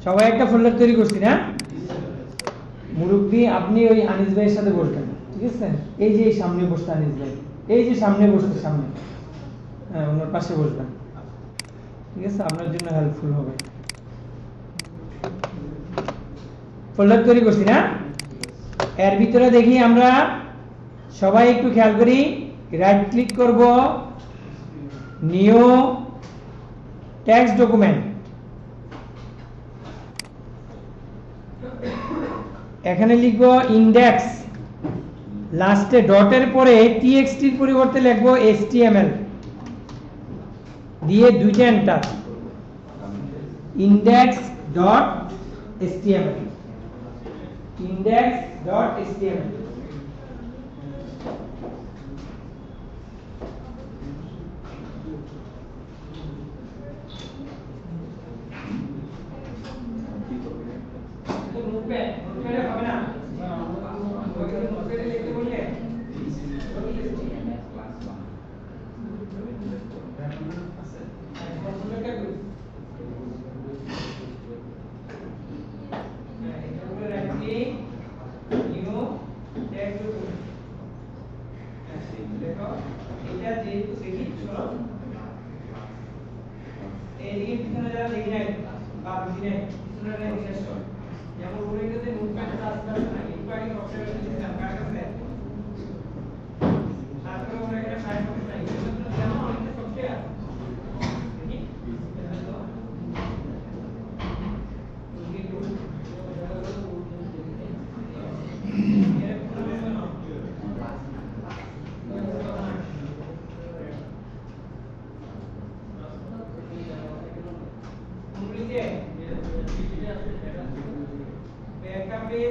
সবাই একটা ফোল্ডার তৈরি করছি না? মুরব্বী আপনি ওই আনিস ভাইয়ের সাথে বসবেন, ঠিক আছে? এই যে সামনে বসতে আনিস ভাই, এই যে সামনে বসতে, সামনে, হ্যাঁ ওনার পাশে বসবেন, ঠিক আছে? আপনার জন্য হেল্পফুল হবে। ফোল্ডার তৈরি করছি না? এর ভিতরে দেখি আমরা সবাই একটু খেয়াল করি, রাইট ক্লিক করব, নিউ টেক্সট ডকুমেন্ট, এখানে লিখব ইন্ডেক্স, লাস্টে ডটের পরে টিএক্সটি এর পরিবর্তে লিখব এচটিএমএল দিয়ে দুইটা enter, index dot HTML, index dot HTML.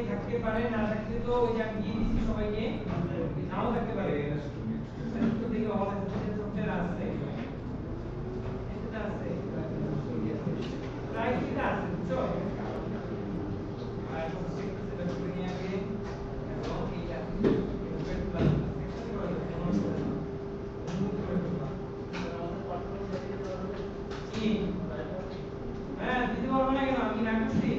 থাকতে পারে, না থাকতে তো ওই যে আমি দিয়ে দিচ্ছি সবাইকে, নাও থাকতে পারে। দেখি সফটওয়্যার আছে, এটা আছে, প্রায় এটা আছে, বুঝছো? আর সেটা করে নিয়ে আগে এবং এইটা কি হ্যাঁ দিতে পারবো না কেন, আমি না করছি।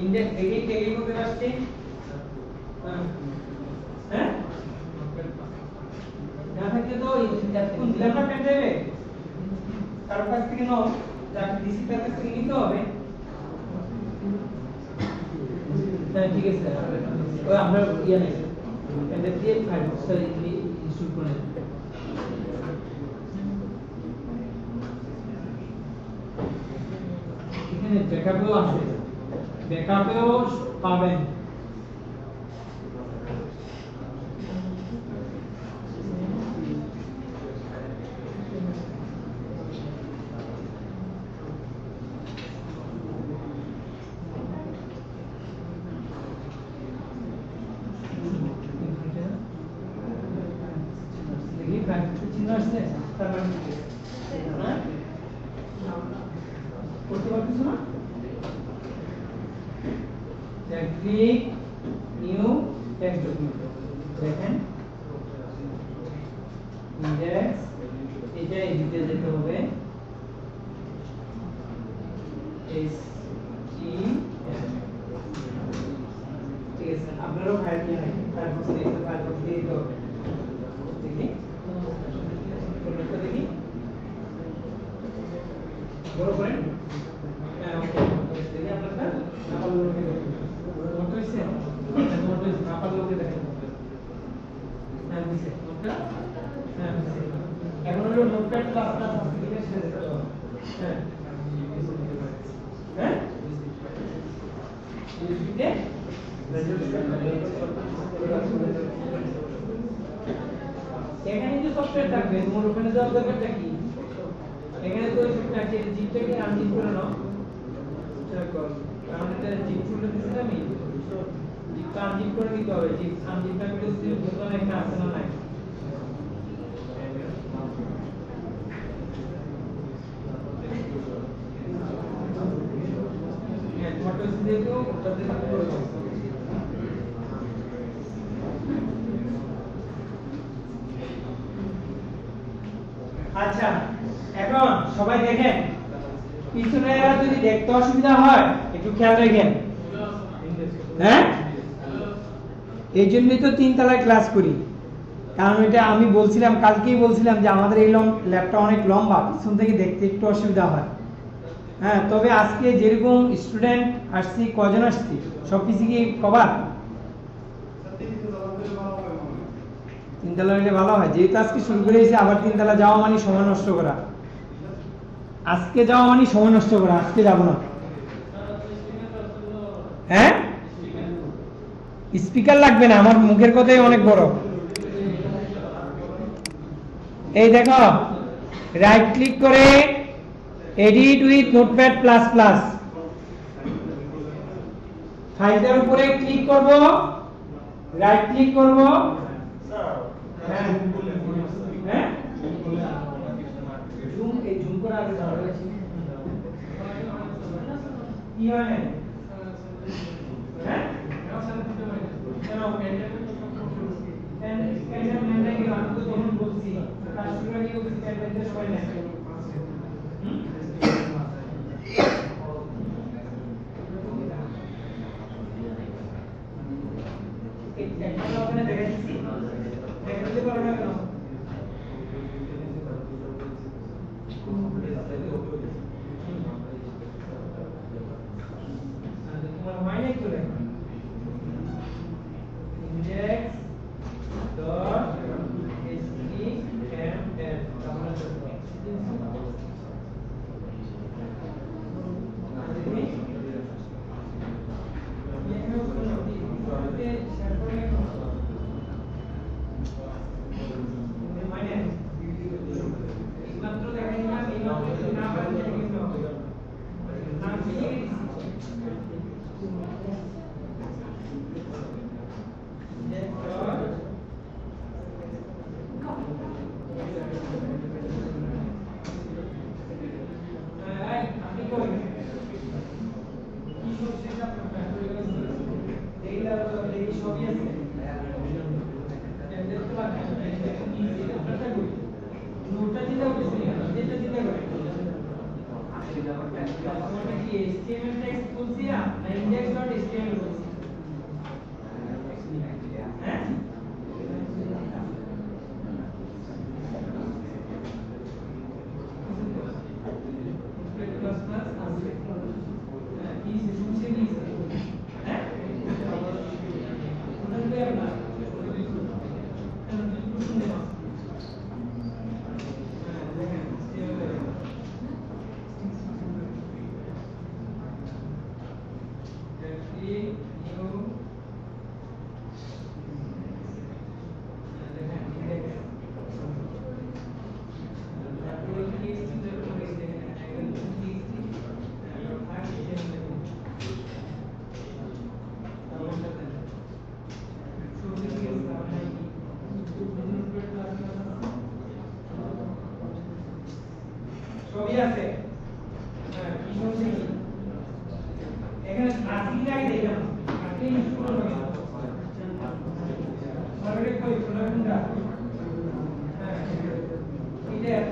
ইন্ডেক্স দেখি টেবিল করতে পারছি, হ্যাঁ না থাকলে তো কোন ল্যাপটপ পেন যাবে কারোর কাছ থেকে নাও, যাকে ডিসি তার কাছ থেকে নিতে হবে। হ্যাঁ ঠিক আছে স্যার, ওই আমরা ইয়া নেই এটা দিয়ে ফাইল স্যার ইনস্টল করে নেব। এখানে ব্যাকআপও আছে, ব্যাকআপেও পাবেন। করতে পারতেছ না? ক্লিক নিউ টেক্সট ডকুমেন্ট দেখেন ইন্ডেক্স এটা এডিটে যেতে হবে এস টি ঠিক আছে আপনারও ফাইল কি হয় ফায়ারফক্স দিয়ে দিতে হবে দেখি কোনটা দেখি বড় করেন হ্যাঁ ওকে দেখি আপনারটা নাপাল লোকে দেখেন নোট হইছে নোট হইছে নাপাল লোকে দেখেন হ্যাঁ বুঝছে নোটটা হ্যাঁ বুঝছে এখন হলো নোটপ্যাড প্লাস প্লাস অ্যাপ্লিকেশন সেটা যেতে হবে হ্যাঁ হ্যাঁ ইউটিউবে এখানে যে সফটওয়্যার থাকবে তোমার ওখানে যাওয়ার ব্যাপারটা কি এখানে তো সফটওয়্যার আছে জিপটাকে আনজিপ করে নাও কারণ এটা জিপ খুলে দিছি আমি জিপটা আনজিপ করে নিতে হবে জিপ আনজিপটা করে দিতে বোতাম একটা আছে না নাই হ্যাঁ ফটো দিয়ে তো ওটাতে করে দাও আচ্ছা এখন সবাই দেখেন পিছনে যদি দেখতে অসুবিধা হয় একটু খেয়াল রাখেন হ্যাঁ এই জন্যই তো 3 তলায় ক্লাস করি কারণ এটা আমি বলছিলাম কালকেই বলছিলাম যে আমাদের এই ল্যাবটা অনেক লম্বা পিছন থেকে দেখতে একটু অসুবিধা হয় হ্যাঁ তবে আজকে যেরকম স্টুডেন্ট আসছি কজন আসছি সব কিছু কি কভার 3 তলা হলে ভালো হয় যেহেতু আজকে শুরু করেছি আবার 3 তলা যাওয়া মানে সময় নষ্ট করা আজকে যাওয়া মানে সময় নষ্ট করা আজকে যাব না হ্যাঁ স্পিকার লাগবে না আমার মুখের কথাই অনেক বড় এই দেখো রাইট ক্লিক করে edit with notepad plus plus ফাইলটার উপরে ক্লিক করব রাইট ক্লিক করব হ্যাঁ হ্যাঁ জুম এই জুম করা আগে যাবে কি হয় হ্যাঁ কেন এটা মেনটা কি আমি তো তখন বলছি কাস্টমার কি বলছি ক্যান্ডিডেট সবাই নেয় একটা ওখানে দেখাচ্ছি দেখতে পারো না কেন তোমার মাইনে কি লেখা index dot html HTML text বলছি না index.html বলছি হ্যাঁ প্লাস প্লাস আছে হ্যাঁ কি শুনছে কি হ্যাঁ ওটা কি না শুনতে না ছবি আছে হ্যাঁ কি শুনছে কি এখানে আজকে আগে দেখলাম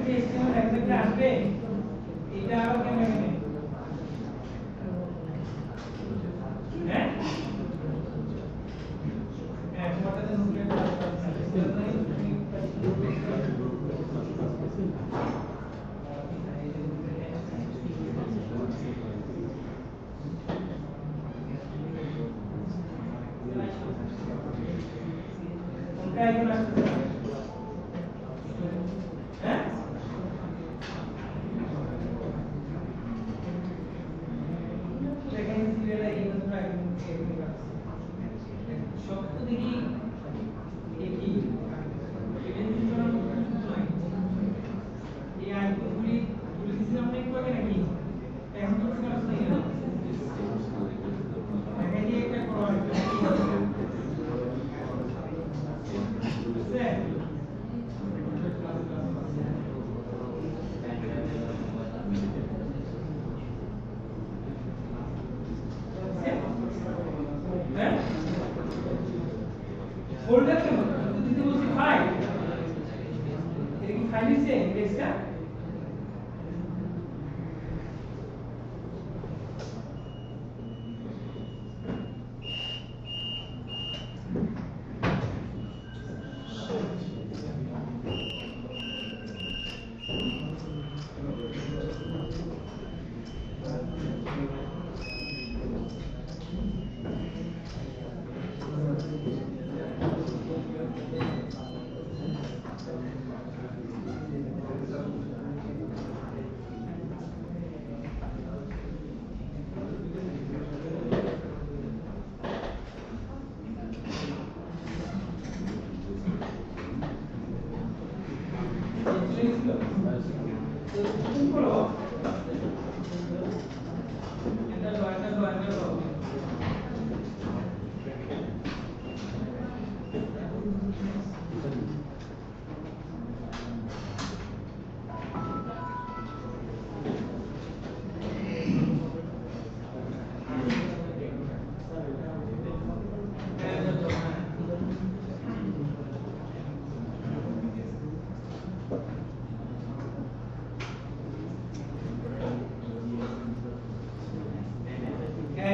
কি HTML এক্সাক্টলি আসবে? এটা আবার কেমনে? হ্যাঁ হ্যাঁ তোমারটাতে নোটে কোনটা এখন আসছে? হ্যাঁ সেকেন্ড সিরিয়ালে এই মাত্র একদম সব তো দেখি একই এডেন্সিশন নয় এই আইকনগুলি তুলে দিছিলাম না একটু আগে নাকি এখন তো কাজ নেই না এখানে দিয়ে একটা করা হয় ফোল্ডার কেন তো দিতে বলছি ফাইল এটা কি ফাইল দিছে টেক্সটটা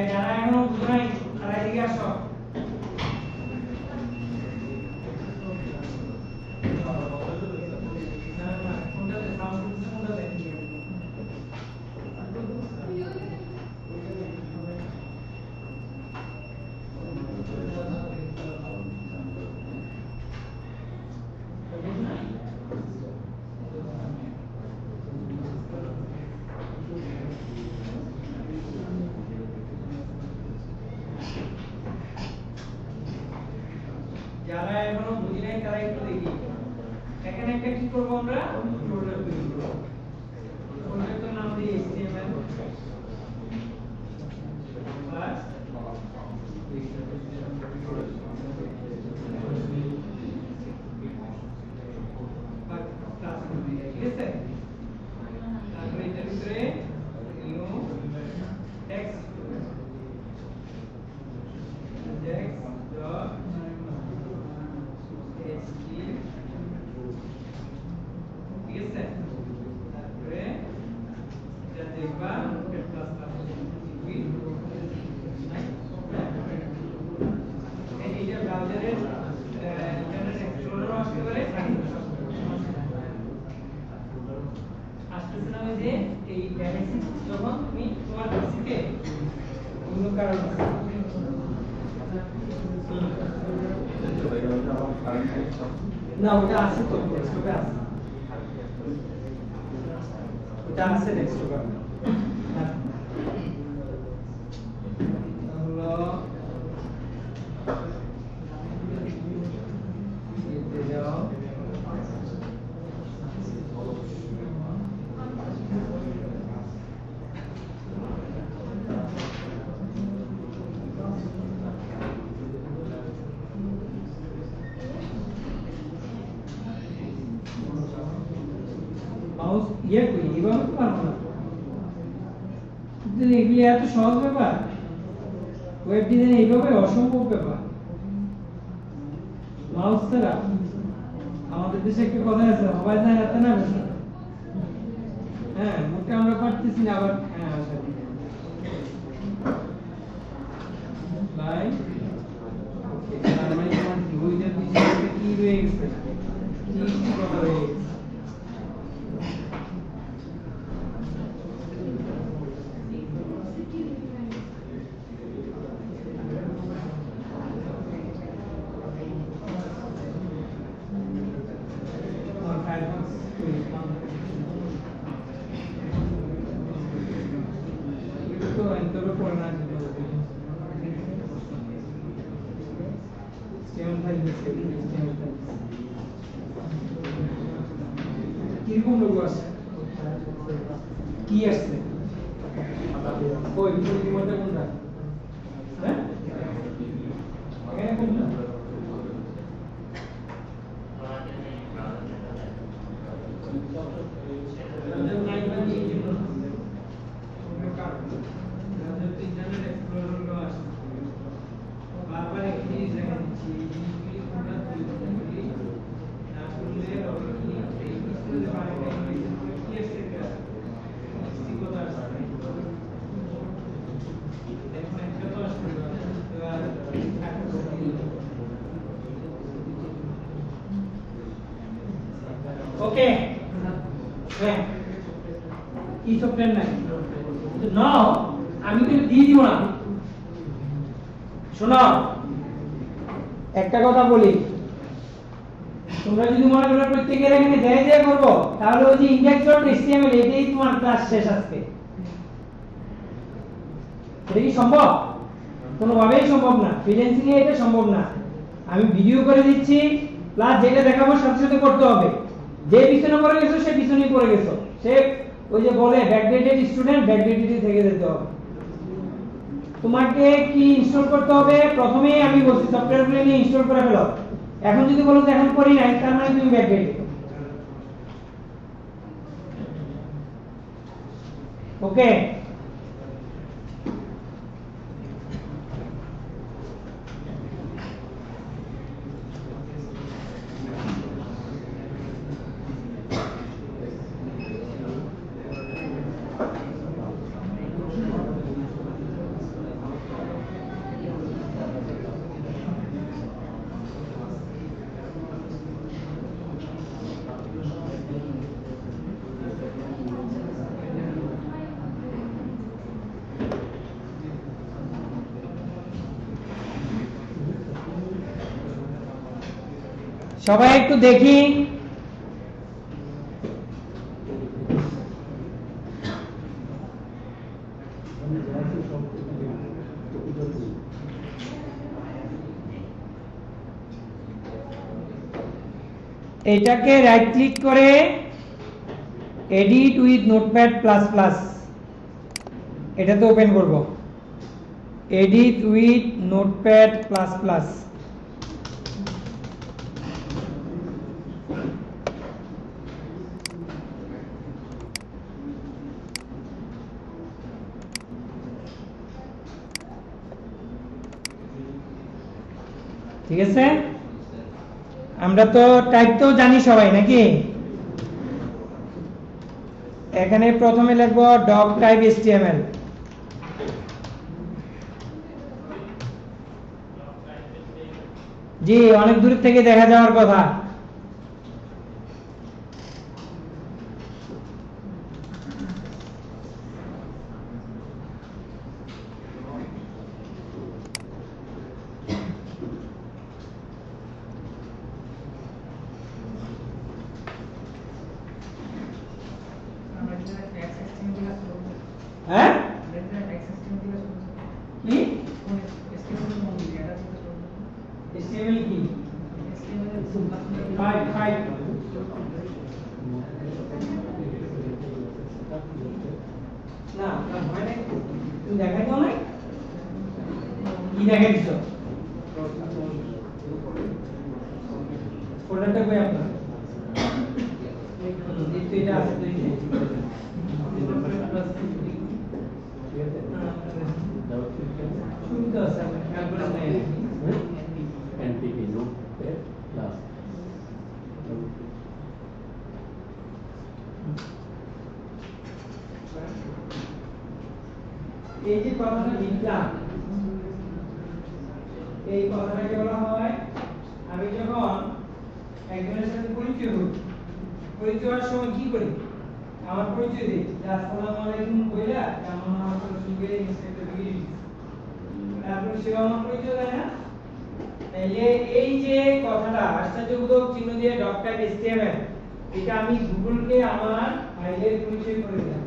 যারা এখনো বুঝো নাই তারা এদিকে আসো কোনটাতে সাউন্ড করছে কোনটাতে যারা এখনো বুঝি নাই তারা একটু দেখি এখানে একটা কি করব আমরা ফোল্ডার তৈরি করব ফোল্ডারটার নাম দিই HTML প্লাস ঠিক আছে তারপরে এটার ভিতরে নিউ টেক্সট ডট ঠিক আছে তারপরে এটা দেখবা প্লাস প্লাস এইটা ব্রাউজারের ইন্টারনেট এক্সপ্লোরার আসতে পারে আসতেছে না যে এই দেখাচ্ছি যখন তুমি তোমার পিসিতে কোনো কারণ না ওটা আছে তো ডেস্কটপে আছে ওটা আছে ডেস্কটপে হলো এতে যাও মাউস ইয়ে করি এভাবে তো পারবো না এগুলি এত সহজ ব্যাপার ওয়েব ডিজাইন এইভাবে অসম্ভব ব্যাপার মাউস ছাড়া আমাদের দেশে একটা কথা আছে সবাই জানে এত না বেশি হ্যাঁ মোটা আমরা পারতেছি না আবার হ্যাঁ আচ্ছা বাই ওকে তার মানে তোমার দুইটা দিকে কি রয়ে গেছে কি কথা রয়ে গেছে কিরকম লোক আছে কি আসছে ওই মধ্যে কোনটা হ্যাঁ এখানে কোনটা ইন্টারনেট এক্সপ্লোরার হলো আসছে বারবার একই জিনিস দেখা দিচ্ছি এই জিনিসগুলি কোনটা তৈরি না করলে এই স্কুলে বাড়িতে কি আসছে কথা আসছে দেখুন একটা তো আসছে এবার ওকে হ্যাঁ কি সফটওয়্যার নাই নাও আমি তো দিয়ে দিব না শোনো একটা কথা বলি তোমরা যদি মনে করো প্রত্যেকের এখানে দেয় করবো তাহলে ওই যে index.html এটাই তোমার ক্লাস শেষ আজকে এটা কি সম্ভব কোনোভাবেই সম্ভব না ফ্রিল্যান্সিং এ এটা সম্ভব না আমি ভিডিও করে দিচ্ছি প্লাস যেটা দেখাবো সাথে সাথে করতে হবে যে পিছনে পড়ে গেছো সে পিছনেই পড়ে গেছো সে ওই যে বলে ব্যাকডেটেড স্টুডেন্ট ব্যাকডেটেড থেকে যেতে হবে তোমাকে কি ইনস্টল করতে হবে প্রথমেই আমি বলছি সফটওয়্যারগুলো নিয়ে ইনস্টল করে ফেলো এখন যদি বলো যে এখন করি নাই তার মানে তুমি ব্যাকডেটেড ওকে সবাই একটু দেখি এটাকে রাইট ক্লিক করে edit with notepad plus plus এটাতে ওপেন করব edit with notepad plus plus ঠিক আছে আমরা তো টাইপ তো জানি সবাই নাকি এখানে প্রথমে লিখব ডক টাইপ html জি অনেক দূর থেকে দেখা যাওয়ার কথা হ্যাঁ কি HTML কি 5 না মানে তুমি দেখাই দাও না কি দেখাই দিছো ফোল্ডারটা কই আপনার এটা আছে শুনতে আছে আমি খেয়াল করে নাই NPV no class এই যে কথাটা লিখলাম, এই কথাটাকে বলা হয়, আমি যখন একজনের সাথে পরিচয় হই, পরিচয় হওয়ার সময় কি করি, আমার পরিচয় দিই, আসসালামু আলাইকুম কইলা কেমন আছো সুখে ইন্সপেক্টর গিরি, তারপর সে আমার পরিচয় দেয় না। তাইলে এই যে কথাটা আশ্চর্যবোধক চিহ্ন দিয়ে .html, এটা আমি গুগলকে আমার ফাইলের পরিচয় করে দিলাম।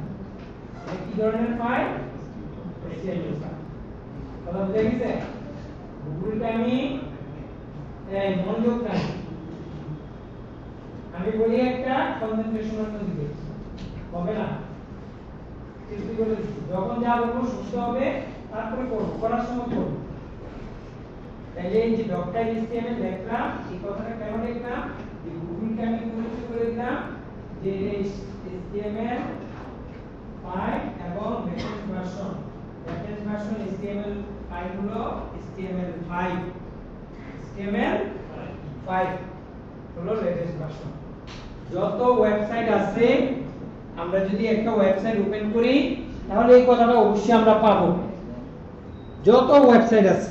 এটা কি ধরনের ফাইল? HTML file. কথা বুঝা গেছে? গুগলকে আমি মনোযোগ দেন, আমি বলি একটা কনসেন্ট্রেশন অন্য দিকে হবে না, সৃষ্টি করে দিচ্ছি, যখন যা বলবো শুনতে হবে, তারপরে করবো, করার সময় করবো। তাইলে এই যে .html দেখলাম, এই কথাটা কেন দেখলাম, যে গুগলকে আমি পরিচয় করে দিলাম যে HTML ফাইল এবং রেফারেন্স ভার্সন, HTML ফাইল হলো HTML5, HTML5 হলো লেটেস্ট ভার্সন। যত ওয়েবসাইট আছে, আমরা যদি একটা ওয়েবসাইট ওপেন করি তাহলে এই কথাটা অবশ্যই আমরা পাবো। যত ওয়েবসাইট আছে,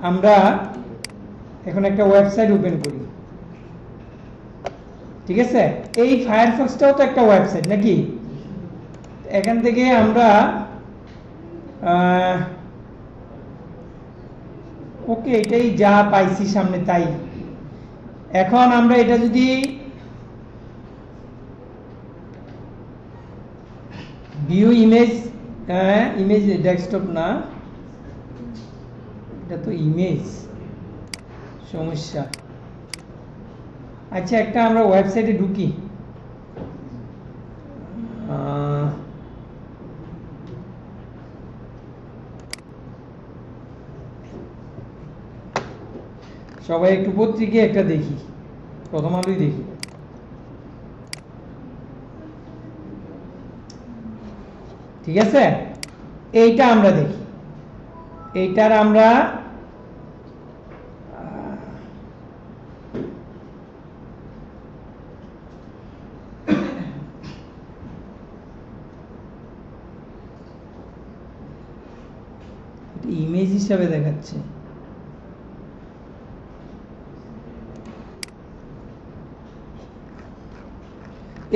আমরা এখন একটা ওয়েবসাইট ওপেন করি, ঠিক আছে? এই ফায়ারফক্সটাও তো একটা ওয়েবসাইট নাকি? এখান থেকে আমরা ওকে, এটাই যা পাইছি সামনে তাই। এখন আমরা এটা যদি ভিউ ইমেজ, ইমেজ ডেস্কটপ না, এটা তো ইমেজ, সমস্যা। আচ্ছা, একটা আমরা ওয়েবসাইটে ঢুকি, সবাই একটু পত্রিকা একটা দেখি, প্রথম আলোই দেখি। ঠিক আছে, এইটা আমরা দেখি, এইটার আমরা ইমেজ হিসাবে দেখাচ্ছে।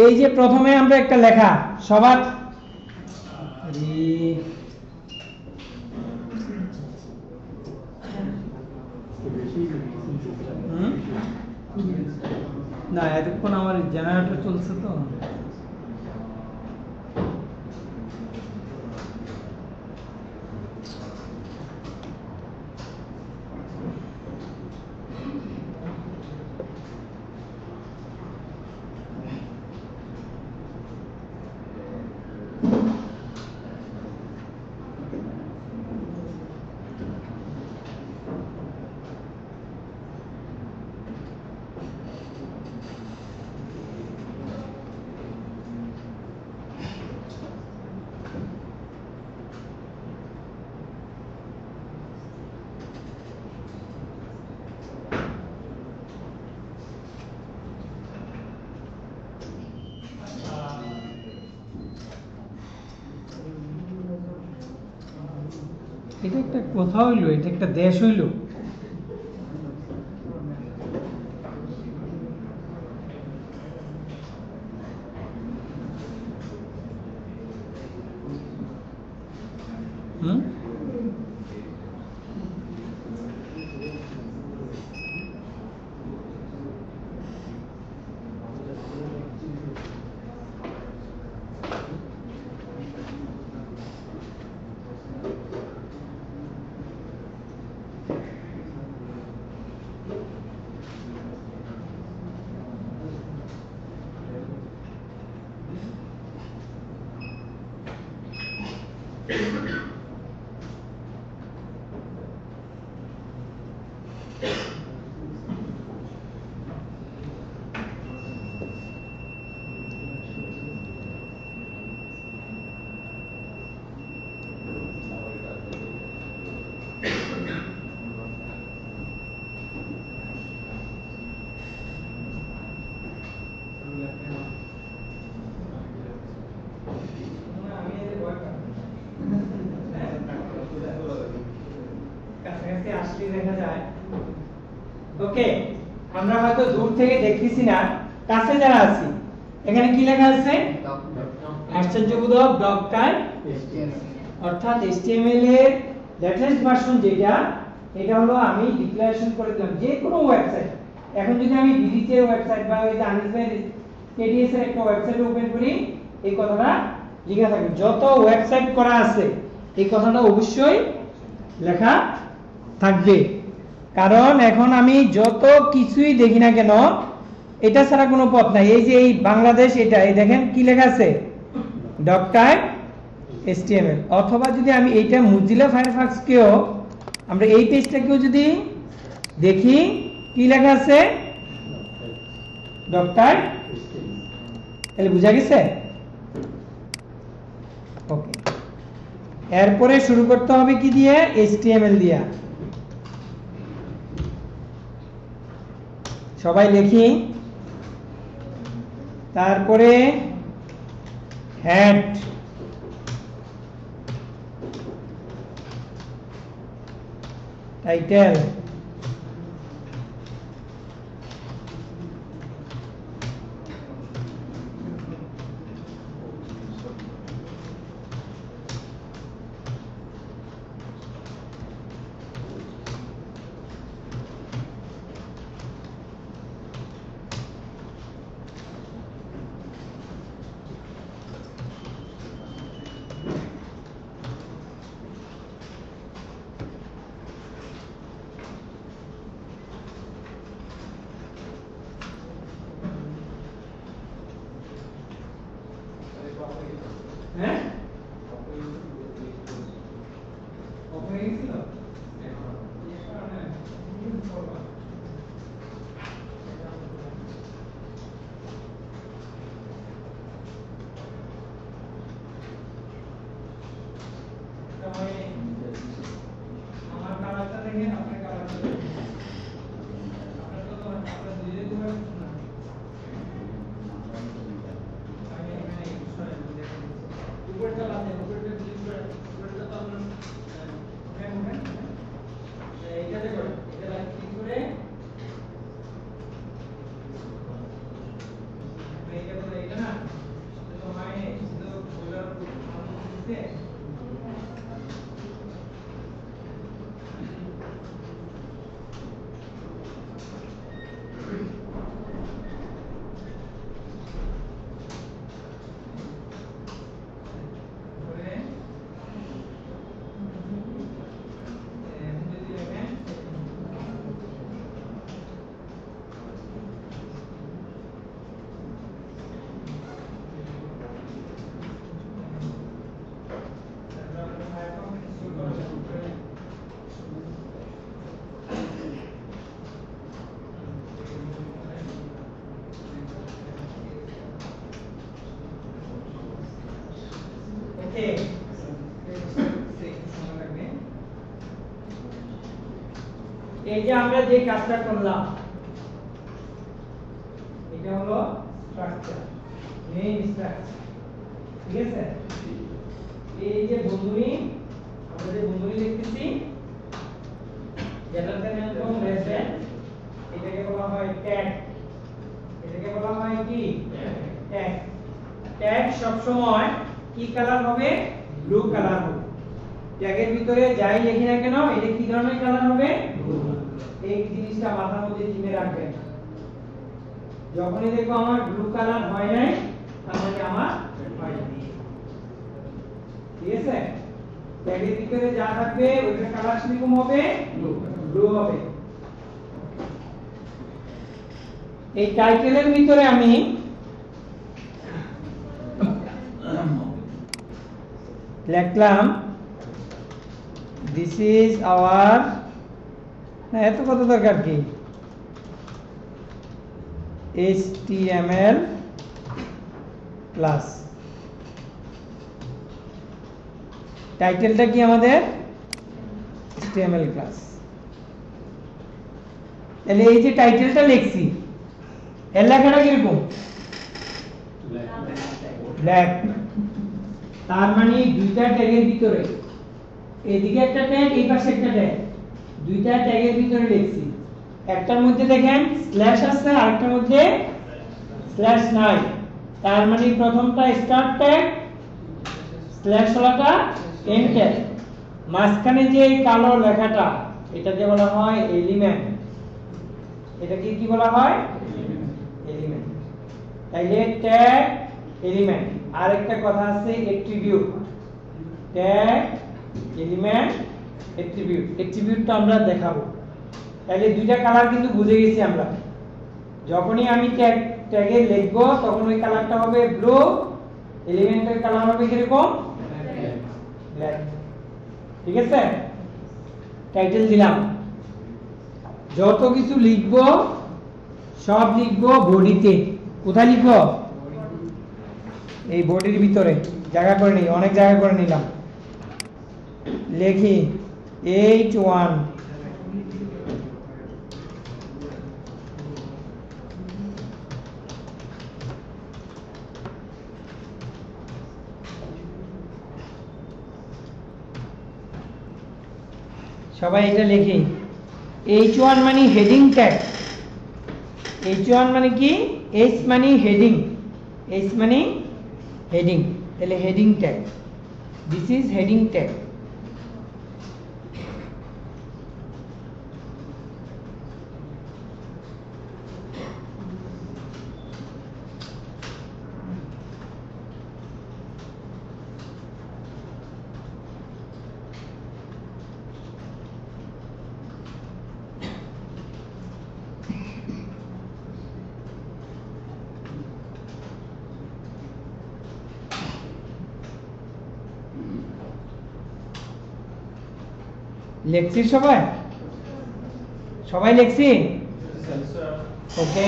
এই যে প্রথমে আমরা একটা লেখা সবার না, এতক্ষণ আমার জেনারেটর চলছে তো। এটা একটা কথা হইলো, এটা একটা দেশ হইলো। দেখা যায়। ওকে, আমরা হয়তো দূর থেকে দেখতেছি না, কাছে যারা আছি এখানে কি লেখা আছে? আশ্চর্যবোধক ডক্টর অর্থাৎ HTML এর লেটেস্ট ভার্সন যেটা, এটা হলো আমি ডিক্লারেশন করে দিলাম যে কোনো ওয়েবসাইট। এখন যদি আমি ডিডিটি এর ওয়েবসাইট বা ওই যে আনিস ভাই কেডিএস এর একটা ওয়েবসাইট ওপেন করি, এই কথাটা লেখা থাকবে। যত ওয়েবসাইট করা আছে এই কথাটা অবশ্যই লেখা থাকবে, কারণ এখন আমি যত কিছুই দেখি না কেন এটা ছাড়া কোনো পথ নাই। এই যে এই বাংলাদেশ, এটা এই দেখেন কি লেখা আছে, ডক্টর HTML। অথবা যদি আমি এইটা মোজিলা ফায়ারফক্স কেও, আমরা এই পেজটাকেও যদি দেখি কি লেখা আছে, ডক্টর। তাহলে বুঝা গেছে? ওকে, এরপরে শুরু করতে হবে কি দিয়ে? HTML দিয়া। সবাই লিখি। তারপরে হেড, টাইটেল, হ্যাঁ ওপরে গেছিল আমার কালারটা দেখেন, আপনার কালারটা দেখেন, আপনার তো আপনার দুইয়ে দুটো না। আমি এখানে সরাই দেখেন উপরটা বাদে উপরটা ক্লিক করে, উপরটা তো আপনার ওখানে এইটাতে করে, এটা ক্লিক করে এইটা বলে এটা না, তো মানে শুধু বলার দিতে এই যে আমরা যে কাজটা করলাম এটা হলো স্ট্রাকচার, মেইন স্ট্রাকচার। ঠিক আছে, এই যে বন্ধনী, আমরা যে বন্ধনী লিখতেছি যেটাতে নাম রেফারেন্স, এটাকে বলা হয় ট্যাগ। এটাকে বলা হয় কি? ট্যাগ। ট্যাগ সব সময় কি কালার হবে? ব্লু কালার হবে। ট্যাগের ভিতরে যাই লিখি না কেন এটা কি ধরনের কালার হবে? ব্লু। এই জিনিসটা মাথার মধ্যে চিনে রাখবেন। যখনই দেখো আমার ব্লু কালার হয় নাই, তার মানে আমার হয় নাই। ঠিক আছে, ট্যাগের ভিতরে যা থাকবে ওইটার কালার কিরকম হবে? ব্লু হবে। এই টাইটেলের ভিতরে আমি লিখলাম দিস ইজ আওয়ার, না এত কত দরকার কি, HTML প্লাস। টাইটেলটা কি আমাদের? HTML class. তাহলে এই যে টাইটেলটা লিখছি এর লেখাটা কিরকম? ব্ল্যাক। তার মানে দুইটা ট্যাগের ভিতরে এদিকে একটা ট্যাগ, এই পাশে একটা ট্যাগ, দুইটা ট্যাগের ভিতরে লিখছি, একটার মধ্যে দেখেন স্ল্যাশ আছে আর একটার মধ্যে স্ল্যাশ নাই, তার মানে প্রথমটা স্টার্ট ট্যাগ, স্ল্যাশ ওয়ালাটা এন্ড ট্যাগ, মাঝখানে যে এই কালো লেখাটা এটাকে বলা হয় এলিমেন্ট, এটাকে কি বলা হয় এলিমেন্ট। তাইলে ট্যাগ এলিমেন্ট, আর একটা কথা আছে অ্যাট্রিবিউট, ট্যাগ এলিমেন্ট অ্যাট্রিবিউট, অ্যাট্রিবিউটটা আমরা দেখাবো। তাইলে দুইটা কালার কিন্তু বুঝে গেছি আমরা, যখনই আমি ট্যাগে লিখবো তখন ওই কালারটা হবে ব্লু, এলিমেন্টের কালার হবে কিরকম ব্ল্যাক। ঠিক আছে, টাইটেল দিলাম, যত কিছু লিখবো সব লিখবো বডিতে। কোথায় লিখবো? এই বডির ভিতরে জায়গা করে নিই, অনেক জায়গা করে নিলাম। লেখি H1 সবাই এটা লিখি। H1 মানে হেডিং ট্যাগ, H1 মানে কি, H মানে হেডিং, H মানে হেডিং, তাহলে heading tag, this is heading tag. লেখছি সবাই, সবাই লেখছি? ওকে,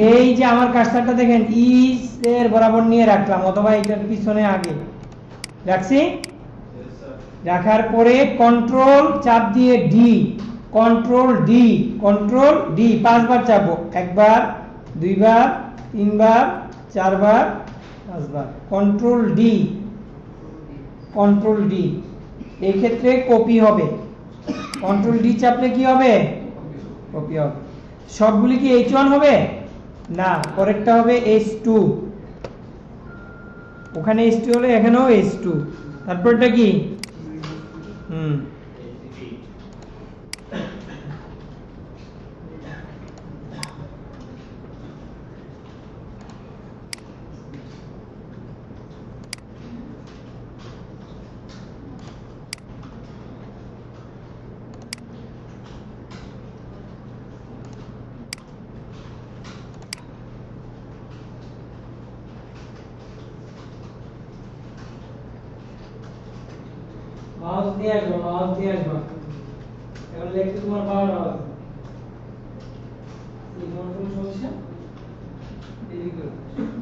এই যে আমার কার্সারটা দেখেন ইস এর বরাবর নিয়ে রাখলাম, অথবা এটার পিছনে আগে রাখছি। রাখার পরে কন্ট্রোল চাপ দিয়ে D, control D, control D 5 বার চাপবো, একবার, দুইবার, তিনবার, চারবার, পাঁচবার, কন্ট্রোল ডি, কন্ট্রোল ডি। এই ক্ষেত্রে কপি হবে, কন্ট্রোল ডি চাপলে কি হবে? কপি হবে। সবগুলি কি H1 হবে না, পরেরটা হবে H2, ওখানে H2 হলে এখানেও H2, তারপরটা কি মাউস দিয়ে আসবো, মাউস দিয়ে আসবো, এখন লিখতে তোমার পাওয়ার হবে। এই তোমার কোনো সমস্যা? এদিকে করো,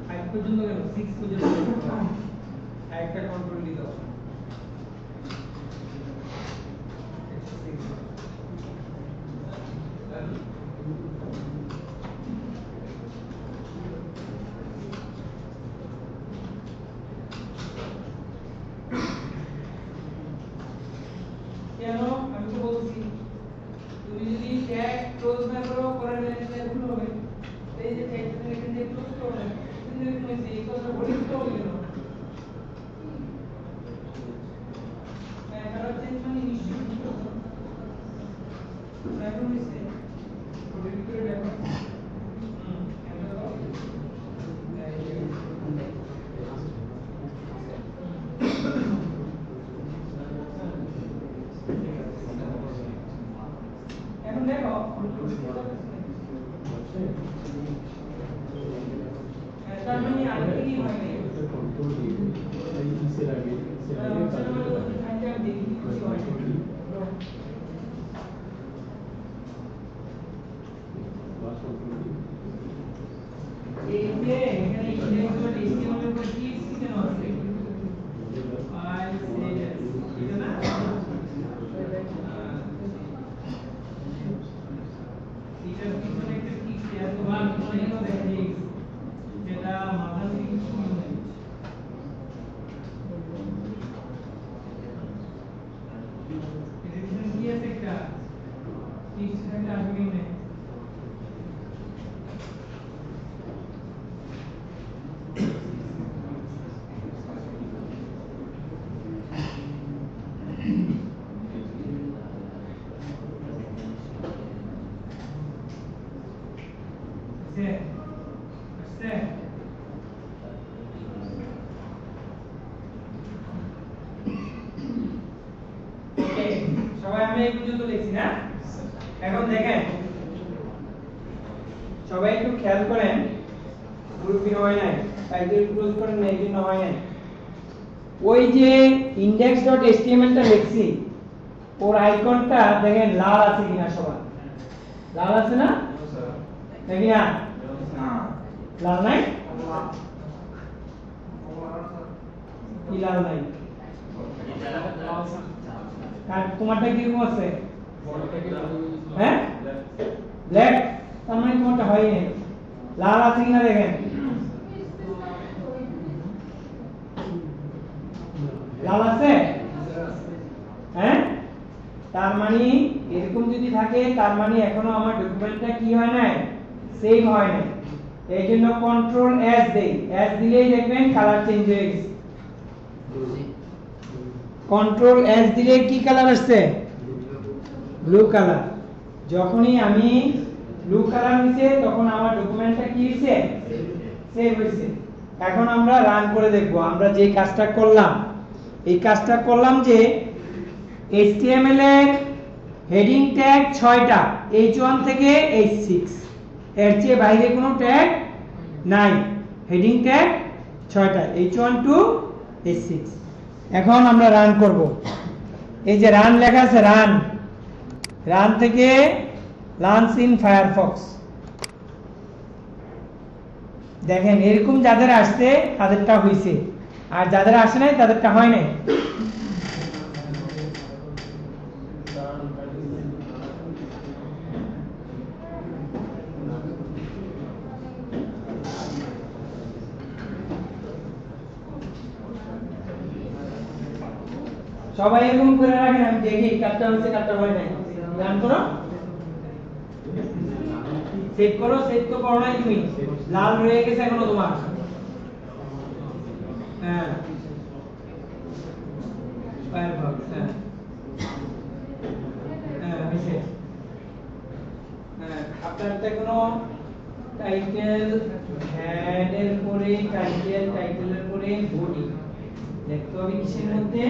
5 পর্যন্ত কেন 6 পর্যন্ত করো, একটা কন্ট্রোল দি দাও। কেন আমি তো বলছি তুমি যদি ট্যাগ ক্লোজ না করো পরে ট্যাগ ভুল হবে, এই যে ট্যাগ তুমি এখানে দিয়ে ক্লোজ করো, কিন্তু তুমি এই কথা বলি তো কেন কালার চেঞ্জ মানে নিশ্চয়ই এখন নিচে ওদের ভিতরে দেখো এখন দেখো তার মানে আগে কি হয় না কন্ট্রোল ডি এই ইসের আগে আসছে ওকে সবাই আমরা এই পর্যন্ত লিখছি না এখন দেখেন সবাই একটু খেয়াল করেন গ্রুপিং হয় নাই টাইটেল ক্লোজ করেন না এই জন্য হয় নাই ওই যে index.html টা লিখছি ওর আইকনটা দেখেন লাল আছে কিনা সবার লাল আছে না দেখি না লাল নাই কি লাল নাই কার তোমারটা কি রকম আছে হ্যাঁ ব্ল্যাক তার মানে তোমারটা হয় নাই লাল আছে কিনা দেখেন লাল আছে হ্যাঁ তার মানে এরকম যদি থাকে তার মানে এখনো আমার ডকুমেন্টটা কি হয় নাই সেভ হয় নাই এই জন্য কন্ট্রোল এস দেই এস দিলেই দেখবেন কালার চেঞ্জ হয়ে গেছে কন্ট্রোল এস দিলে কি কালার আসছে ব্লু কালার যখনই আমি ব্লু কালার নিছে তখন আমার ডকুমেন্টটা কি হইছে সেভ হইছে এখন আমরা রান করে দেখব আমরা যে কাজটা করলাম এই কাজটা করলাম যে HTML এর হেডিং ট্যাগ 6টা H1 থেকে H6 এর চেয়ে বাইরে কোনো ট্যাগ নাই হেডিং ট্যাগ 6টা H1 টু H6 এখন আমরা রান করব এই যে রান লেখা আছে রান থেকে লঞ্চ ইন ফায়ারফক্স দেখেন এরকম যাদের আসছে তাদেরটা হইছে আর যাদের আসে নাই তাদেরটা হয় নাই সবাই এরকম করে রাখেন আমি দেখি কাটটা হচ্ছে কাটটা হয় নাই রান করো সেট করো সেট তো করো নাই তুমি লাল রয়ে গেছে এখনো তোমার হ্যাঁ ফায়ারফক্স হ্যাঁ হ্যাঁ হইছে হ্যাঁ আপনারটা কোনো টাইটেল হেডের পরে টাইটেলের পরে বডি দেখতে হবে কিসের মধ্যে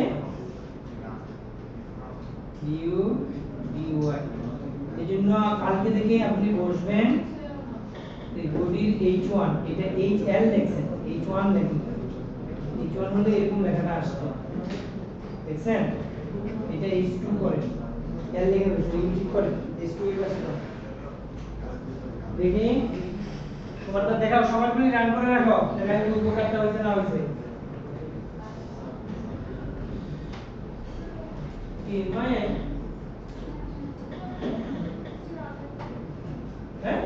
ইউ ডিওয়াই এজন্য কালকে থেকে আপনি বসবেন এই বডির H1 এটা HL লেখছেন H1 লেখেন H1 হলে এরকম লেখাটা আসতো দেখছেন এটা H2 করে L লিখে বসে ঠিক করে H2 এর পাশে দাও দেখি তোমারটা দেখাও সবার মিলে রান করে রাখো দেখা যাবে উপকারটা হইছে না হইছে কি মানে হ্যাঁ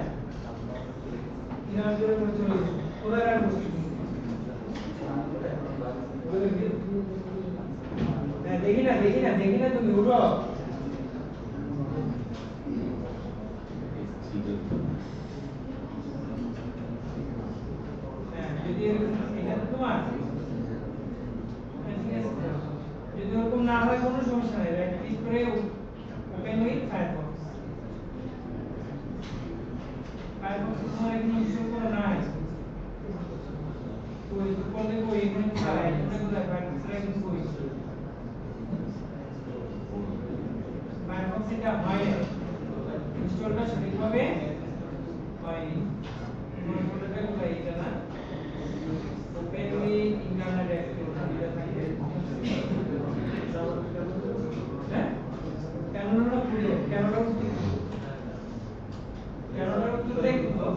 কি রান করে চলে কোথায় রান করছিস দেখি না তুমি উঠো যদি এটা তো তোমার ঠিক আছে যদি ওরকম না হয় কোনো সমস্যা নেই রাইট ক্লিক করে ওপেন উইথ ফায়ারফক্স তোমার এখানে ইনস্টল করা নাই তো এই করলে কই এখানে চালাই এটা কোথায় ফায়ারফক্স এর একদম কই ফায়ারফক্স এটা হয় ইনস্টলটা সঠিকভাবে হয়নি তোমার ফোল্ডারটা কোথায় এটা না ওপেন উইথ ইন্টারনেট এক্সপ্লোরার এটা থাকবে হ্যাঁ ক্যামেরাটা খুলে ক্যামেরাটা খুলে দেখো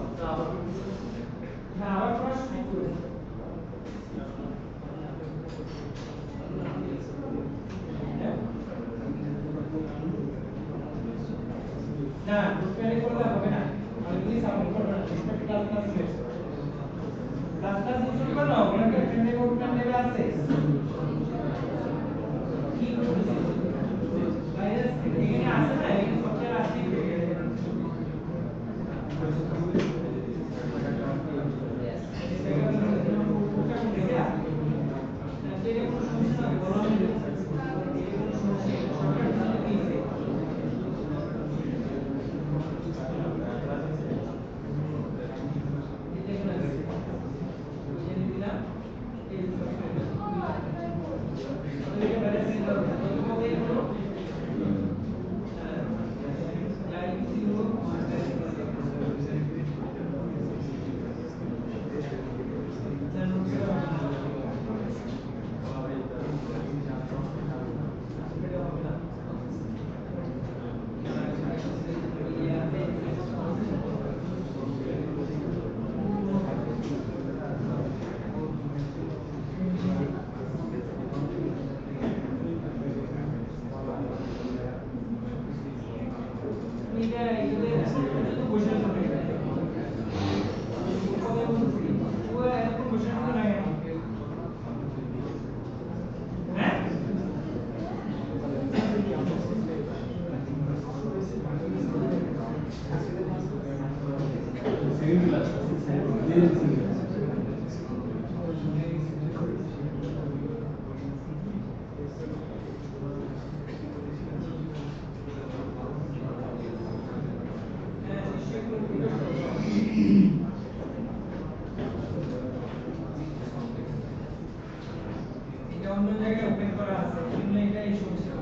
না আবার প্রশ্ন করুন না গ্রুপে করলে হবে না আমি প্লিজ সাবমিট করব না রেসপেক্ট ক্লাস ইনস্টল করো ওখানে ফ্রেন্ডে গ্রুপটা নেবে আছে কি করছে ভাইরাস এখানে আছে না এখানে সফটওয়্যার আছে এটা অন্য জায়গায় ওপেন করা আছে কিন্তু এটা এই সমস্যা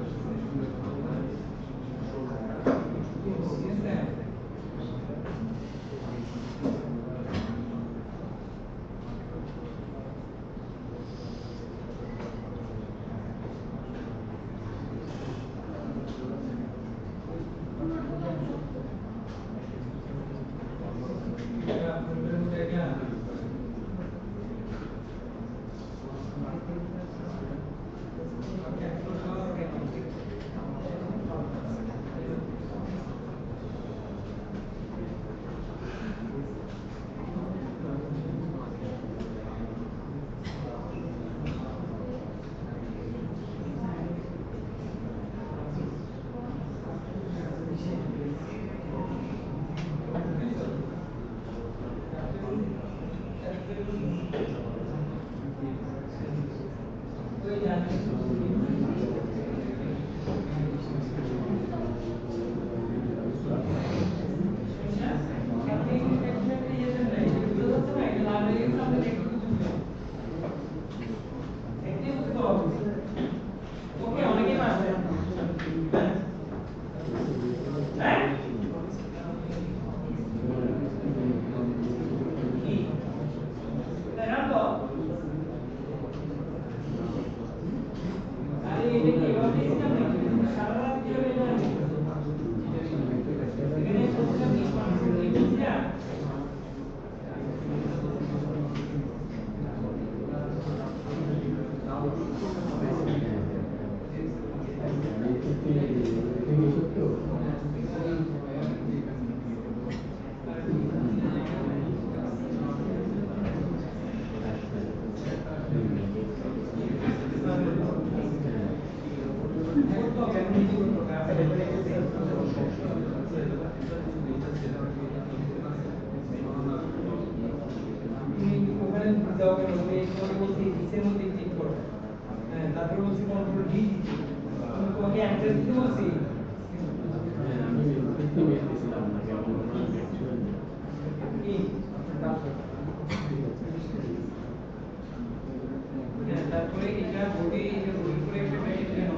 তারপরে এটা বডি এটা বডি করে একটা ব্র্যাকেট দিয়ে নাও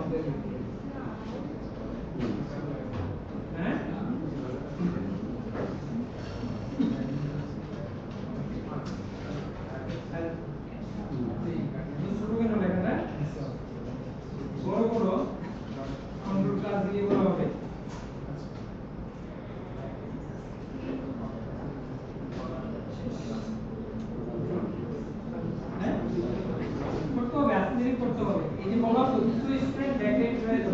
হ্যাঁ ছোট কেন লেখাটা বড় বড় কন্ট্রোল ক্লাস দিয়ে বড় হবে করতে হবে এই যে বলা হচ্ছে কিছু স্টুডেন্ট ব্যাকডেট হয়ে যাবে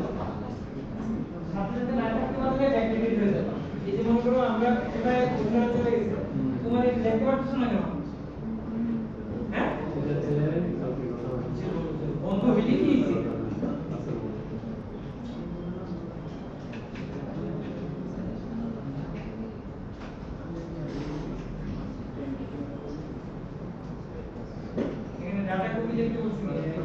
ছাত্রদের না থাকতে পারলে ব্যাকডেট হয়ে যাবে এই যে মনে করো আমরা এটা উদাহরণ চলে গেছে তোমার এই দেখতে পাচ্ছ না কেন হ্যাঁ বন্ধ হইলে কি হইছে এখানে ডাটা কপি দেখতে বলছি এখানে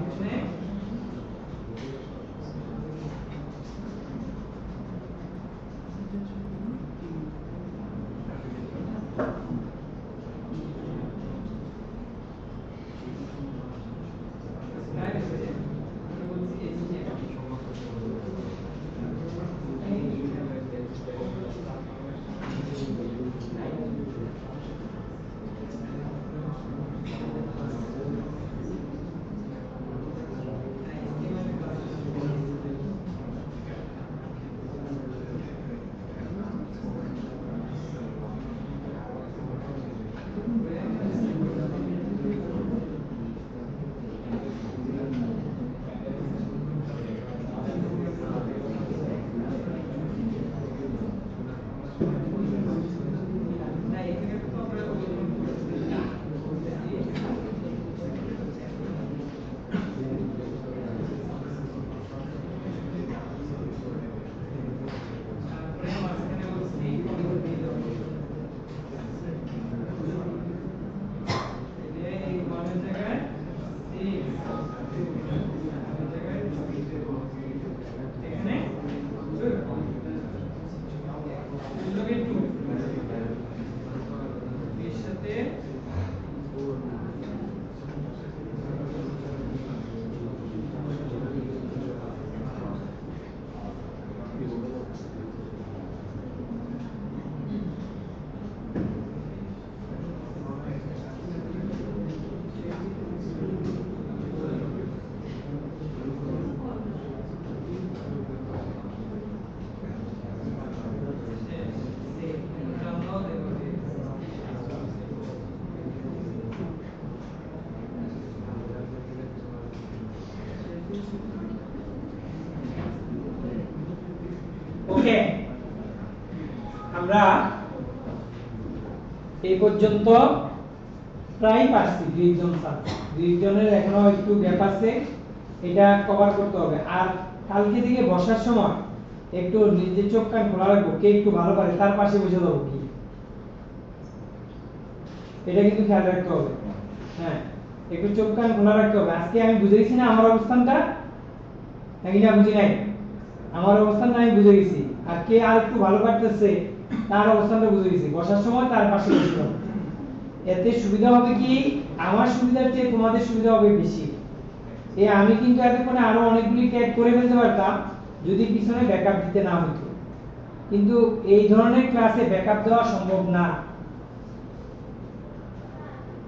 আমরা এই পর্যন্ত প্রায় পারছি। দুইজনের এখনো একটু গ্যাপ আছে, এটা কভার করতে হবে। আর কালকে থেকে বসার সময় একটু নিজের চোখ কান খোলা রাখবো, কে একটু ভালো পারে তার পাশে বসে দেবো কি, এটা কিন্তু খেয়াল রাখতে হবে। হ্যাঁ, একটু চোখ কান খোলা রাখতে হবে। আজকে আমি বুঝে গেছি না আমার অবস্থানটা, নাকি না বুঝি নাই? আমার অবস্থানটা আমি বুঝে গেছি, আর কে আর একটু ভালো পারতেছে তার অবস্থানটা বুঝে গেছি। বসার সময় তার পাশে বসতে হবে। এতে সুবিধা হবে কি, আমার সুবিধার চেয়ে তোমাদের সুবিধা হবে বেশি। আমি কিন্তু এতক্ষণে আরো অনেকগুলি ট্যাগ করে ফেলতে পারতাম যদি পিছনে ব্যাকআপ দিতে না হতো, কিন্তু এই ধরনের ক্লাসে ব্যাকআপ দেওয়া সম্ভব না,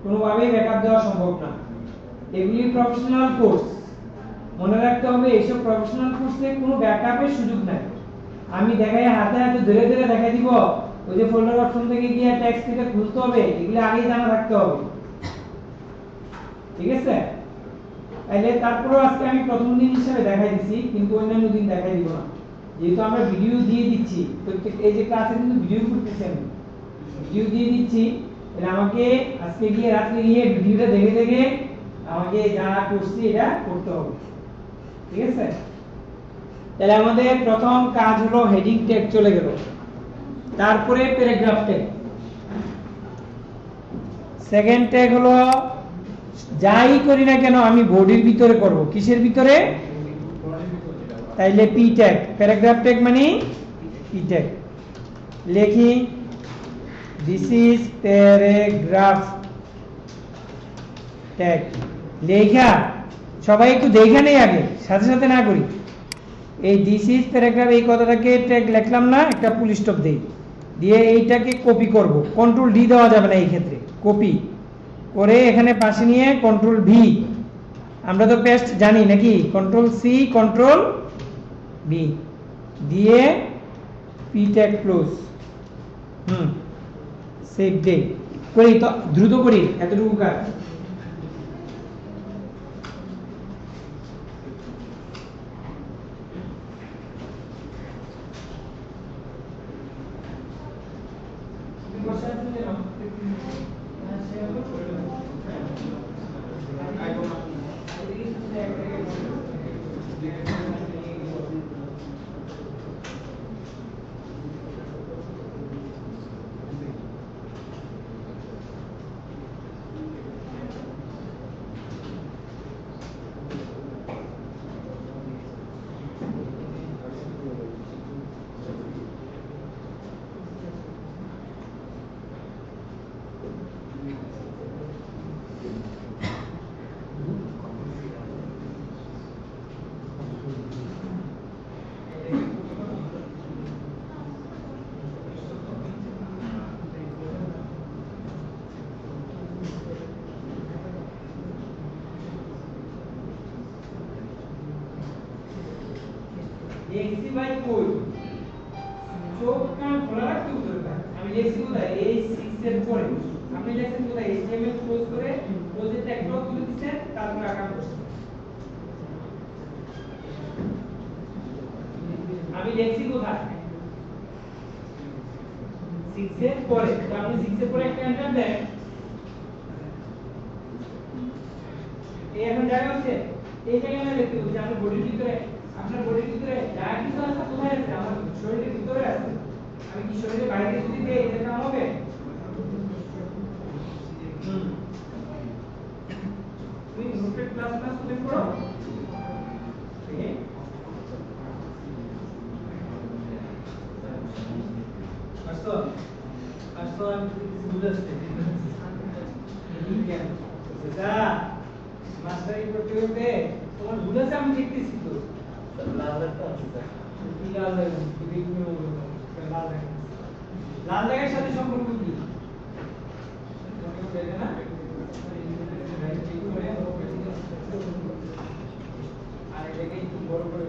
কোনোভাবেই ব্যাকআপ দেওয়া সম্ভব না। এগুলি প্রফেশনাল কোর্স, মনে রাখতে হবে এইসব প্রফেশনাল কোর্সে কোনো ব্যাকআপের সুযোগ নাই। আমি দেখাই হাতে হাতে ধরে ধরে দেখাই দিব, ওই যে ফোল্ডার অপশন থেকে গিয়ে টেক্সট থেকে খুলতে হবে, এগুলো আগেই জানা রাখতে হবে, ঠিক আছে? তাহলে তারপরেও আজকে আমি প্রথম দিন হিসেবে দেখাই দিচ্ছি, কিন্তু অন্যান্য দিন দেখাই দিব না, যেহেতু আমরা ভিডিও দিয়ে দিচ্ছি। প্রত্যেক এই যে ক্লাসে কিন্তু ভিডিও করতেছি, আমি ভিডিও দিয়ে দিচ্ছি, তাহলে আমাকে আজকে গিয়ে রাত্রে গিয়ে ভিডিওটা দেখে দেখে আমাকে যা করছি এটা করতে হবে, ঠিক আছে? তাহলে আমাদের প্রথম কাজ হলো হেডিং ট্যাগ চলে গেল, তারপরে প্যারাগ্রাফ ট্যাগ। সেকেন্ড ট্যাগ হলো যাই করি না কেন আমি বডির ভিতরে করব। কিসের ভিতরে? তাইলে পি ট্যাগ। প্যারাগ্রাফ ট্যাগ মানে পি ট্যাগ। লেখি দিস ইজ প্যারাগ্রাফ ট্যাগ। লেখা সবাই একটু দেখে নেই আগে, সাথে সাথে না করি। এই দিস ইজ প্যারাগ্রাফ এই কথাটাকে ট্যাগ লিখলাম না, একটা ফুল স্টপ দেই, দিয়ে এইটাকে কপি করব। কন্ট্রোল ডি দেওয়া যাবে না এই ক্ষেত্রে, কপি করে এখানে পাশে নিয়ে কন্ট্রোল ভি, আমরা তো পেস্ট জানি নাকি, কন্ট্রোল সি কন্ট্রোল ভি দিয়ে পি ট্যাগ ক্লোজ। সেভ দে করি, তো দ্রুত করি, এতটুকু কাজ। দেখছি ভাই কই, চোখ কান খোলা রাখতে উত্তরটা আমি লিখছি কোথায়, এই 6 এর পরে আপনি লিখছেন কোথায়, HTML ক্লোজ করে ক্লোজের ট্যাগটা তুলে দিচ্ছেন, তারপর আকার করছেন। আমি লিখছি কোথায় 6 এর পরে, তো আপনি 6 এর পরে একটা এন্টার দেন, এই এখন জায়গা আছে, এই জায়গায় আমি লিখতে বলছি আপনার বডির ভিতরে, আপনার বডির ভিতরে যা কিছু আছে কোথায় আছে, আমার শরীরের ভিতরে আছে। আমি কি শরীরের বাইরে যদি দেই এটা কাম হবে? তুমি নোটেড ক্লাস সিলেক্ট করো, ঠিক আছে? আসতো আমি বুঝাচ্ছি ঠিক আছে দাদা, মাস্টারি করতে করতে তোমার বুঝাচ্ছে আমি দেখতেছি তো। লাল জায়গার সাথে সম্পর্ক কি? আর এটাকে একটু বড় করে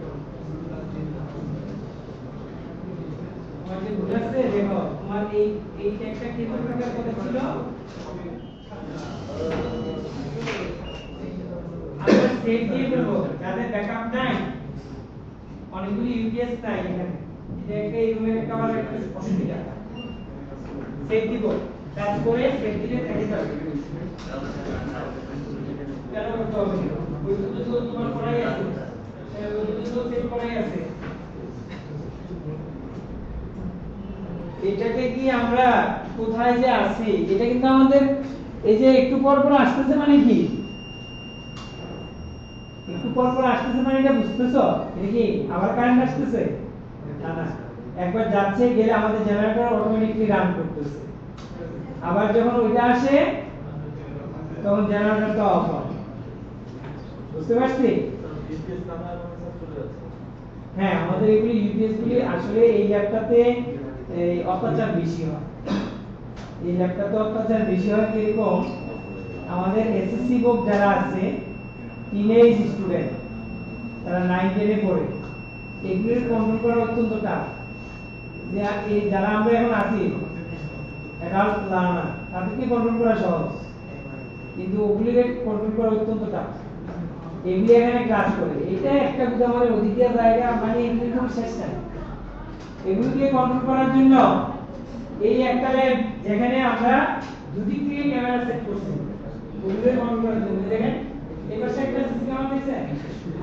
বুঝাচ্ছে, দেখো তোমার এই ট্যাগটা কি প্রকার কথা ছিল, আমরা সেভ দিয়ে বলবো যাদের ব্যাকআপ নাই, অনেকগুলি ইউপিএস নাই এখানে, এটা একটা এই রুমের একটা আবার একটা অসুবিধা। সেভ দিব টাচ করে সেভ দিলে থেকে যাবে কেন করতে হবে ওই তো তোমার করাই আছে ওই তো সেভ করাই আছে এটাকে কি আমরা কোথায় যে আছি এটা কিন্তু আমাদের এই যে একটু পর পর আসতেছে মানে কি একটু পর পর আসতেছে মানে এটা বুঝতেছো এটা কি আবার কারেন্ট আসতেছে না না একবার যাচ্ছে গেলে আমাদের জেনারেটর অটোমেটিক্যালি রান করতেছে আবার যখন ওইটা আসে তখন জেনারেটরটা অফ হয় বুঝতে পারছি হ্যাঁ আমাদের এগুলি ইউপিএস গুলি আসলে এই ল্যাপটপে এই অত্যাচার বেশি হয় এই ল্যাপটপে অত্যাচার বেশি হয় কিরকম আমাদের এসএসসি বুক যারা আছে টিনেজ স্টুডেন্ট তারা 9 10 এ পড়ে এগুলির কন্ট্রোল করা অত্যন্ত টাফ যে এই যারা আমরা এখন আছি অ্যাডাল্ট লার্নার তাদেরকে কন্ট্রোল করা সহজ কিন্তু ওগুলিকে কন্ট্রোল করা অত্যন্ত টাফ এগুলি এখানে ক্লাস করে এটা একটা কিন্তু আমাদের অধিকার জায়গা মানে এগুলির কোনো শেষ নাই এগুলিকে কন্ট্রোল করার জন্য এই একটা ল্যাব যেখানে আমরা দুদিক থেকে ক্যামেরা সেট করছি ওগুলিকে কন্ট্রোল করার জন্য দেখেন এই পাশে একটা সিসি ক্যামেরা আছে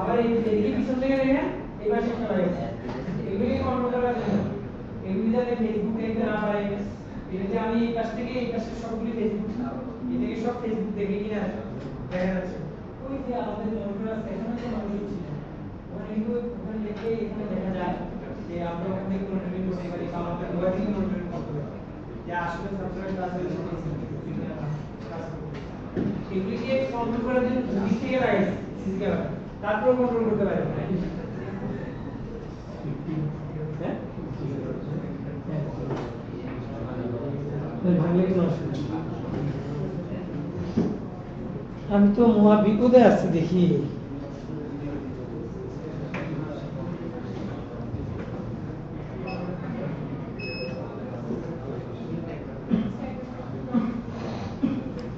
আবার এই এদিকে পিছন থেকে দেখেন এই পাশে একটা রয়েছে এগুলিকে কন্ট্রোল করার জন্য এগুলি যাতে ফেসবুক দেখতে না পারে এটাতে আমি এই পাশ থেকে এই পাশে সবগুলি ফেসবুক এদিকে সব ফেসবুক দেখে কিনা দেখা যাচ্ছে ওই যে আমাদের মনিটর আছে এখানে তো মনিটর ছিল ওখানে কিন্তু ওখানে লিখে এখানে দেখা যায় যে আমরা ওখান থেকে মনিটরিং করতে পারি আমাদের ওখান থেকে মনিটরিং করতে পারি যে আসলে ছাত্ররা ক্লাস হয়েছে এগুলিকে কন্ট্রোল করার জন্য দুদিক থেকে লাগে সিসি ক্যামেরা তারপর কন্ট্রোল করতে পারে হ্যাঁ ভাঙলে কোনো অসুবিধা আমি তো মহা বিপদে আছি দেখি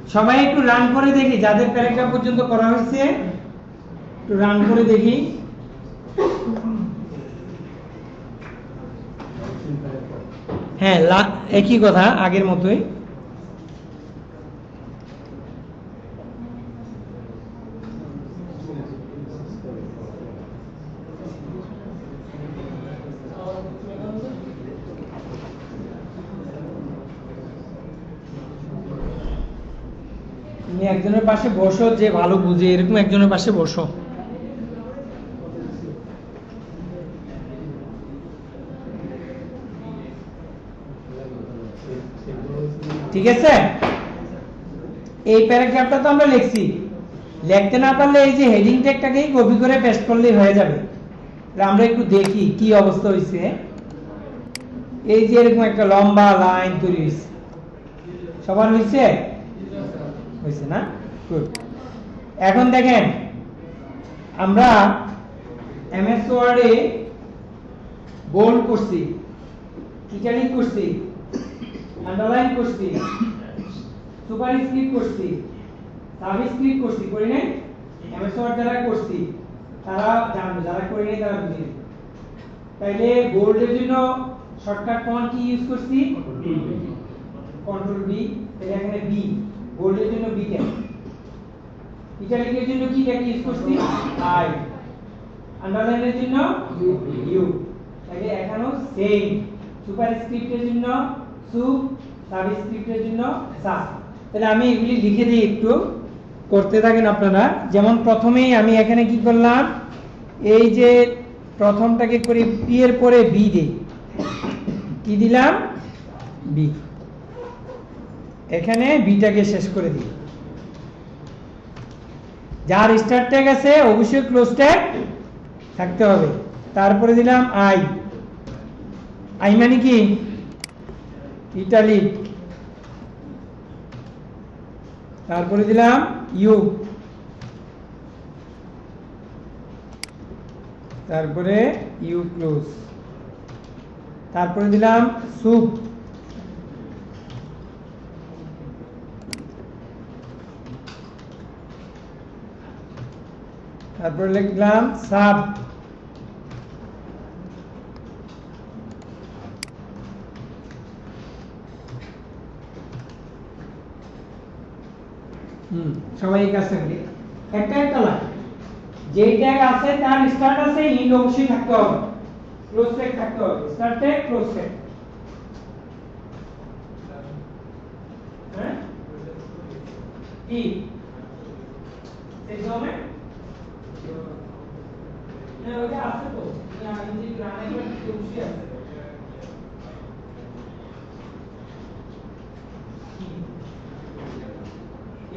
সবাই একটু রান করে দেখি যাদের প্যারাগ্রাফ পর্যন্ত করা হয়েছে একটু রান করে দেখি হ্যাঁ একই কথা আগের মতোই তুমি একজনের পাশে বসো যে ভালো বুঝে এরকম একজনের পাশে বসো ঠিক আছে এই প্যারাগ্রাফটা তো আমরা লিখছি লিখতে না পারলে এই যে হেডিং ট্যাগটাকেই কপি করে পেস্ট করলেই হয়ে যাবে আমরা একটু দেখি কি অবস্থা হইছে এই যে এরকম একটা লম্বা লাইন তৈরি হইছে সবার হইছে হইছে না গুড এখন দেখেন আমরা এমএস ওয়ার্ডে বোল্ড করছি ইটালিক করছি আন্ডারলাইন করছি সুপারস্ক্রিপ্ট করছি সাবস্ক্রিপ্ট করছি করি নাই এমএস ওয়ার্ড যারা করছি তারা জানবে যারা করি নাই তারা বুঝে তাইলে বোল্ডের জন্য শর্টকাট কমান্ড কি ইউজ করছি কন্ট্রোল বি তাহলে এখানে বি বোল্ডের জন্য বি কে ইটালিকের জন্য কি ট্যাগ ইউজ করছি আই আন্ডারলাইনের জন্য ইউ তাহলে এখানেও সেম সুপারস্ক্রিপ্টের জন্য সুপ সাবস্ক্রিপ্টের জন্য সাব তাহলে আমি এগুলি লিখে দিই একটু করতে থাকেন আপনারা যেমন প্রথমেই আমি এখানে কি করলাম এই যে প্রথমটাকে করি পি এর পরে বি দেই কি দিলাম বি এখানে বিটাকে শেষ করে দিই যার স্টার্ট ট্যাগ আছে অবশ্যই ক্লোজ ট্যাগ থাকতে হবে তারপরে দিলাম আই আই মানে কি ইটালিক তারপরে দিলাম ইউ তারপরে ইউ ক্লোজ তারপরে দিলাম সুপ তারপরে লিখলাম সাব সবাই এই কাজটা করি একটা একটা লাইন যেই ট্যাগ আছে তার স্টার্ট আছে ইন্ড অবশ্যই থাকতে হবে ক্লোজ ট্যাগ থাকতে হবে স্টার্ট ট্যাগ ক্লোজ ট্যাগ হ্যাঁ কি সেই সময় না ওটা আছে তো আমি যে গ্রামে অবশ্যই আছে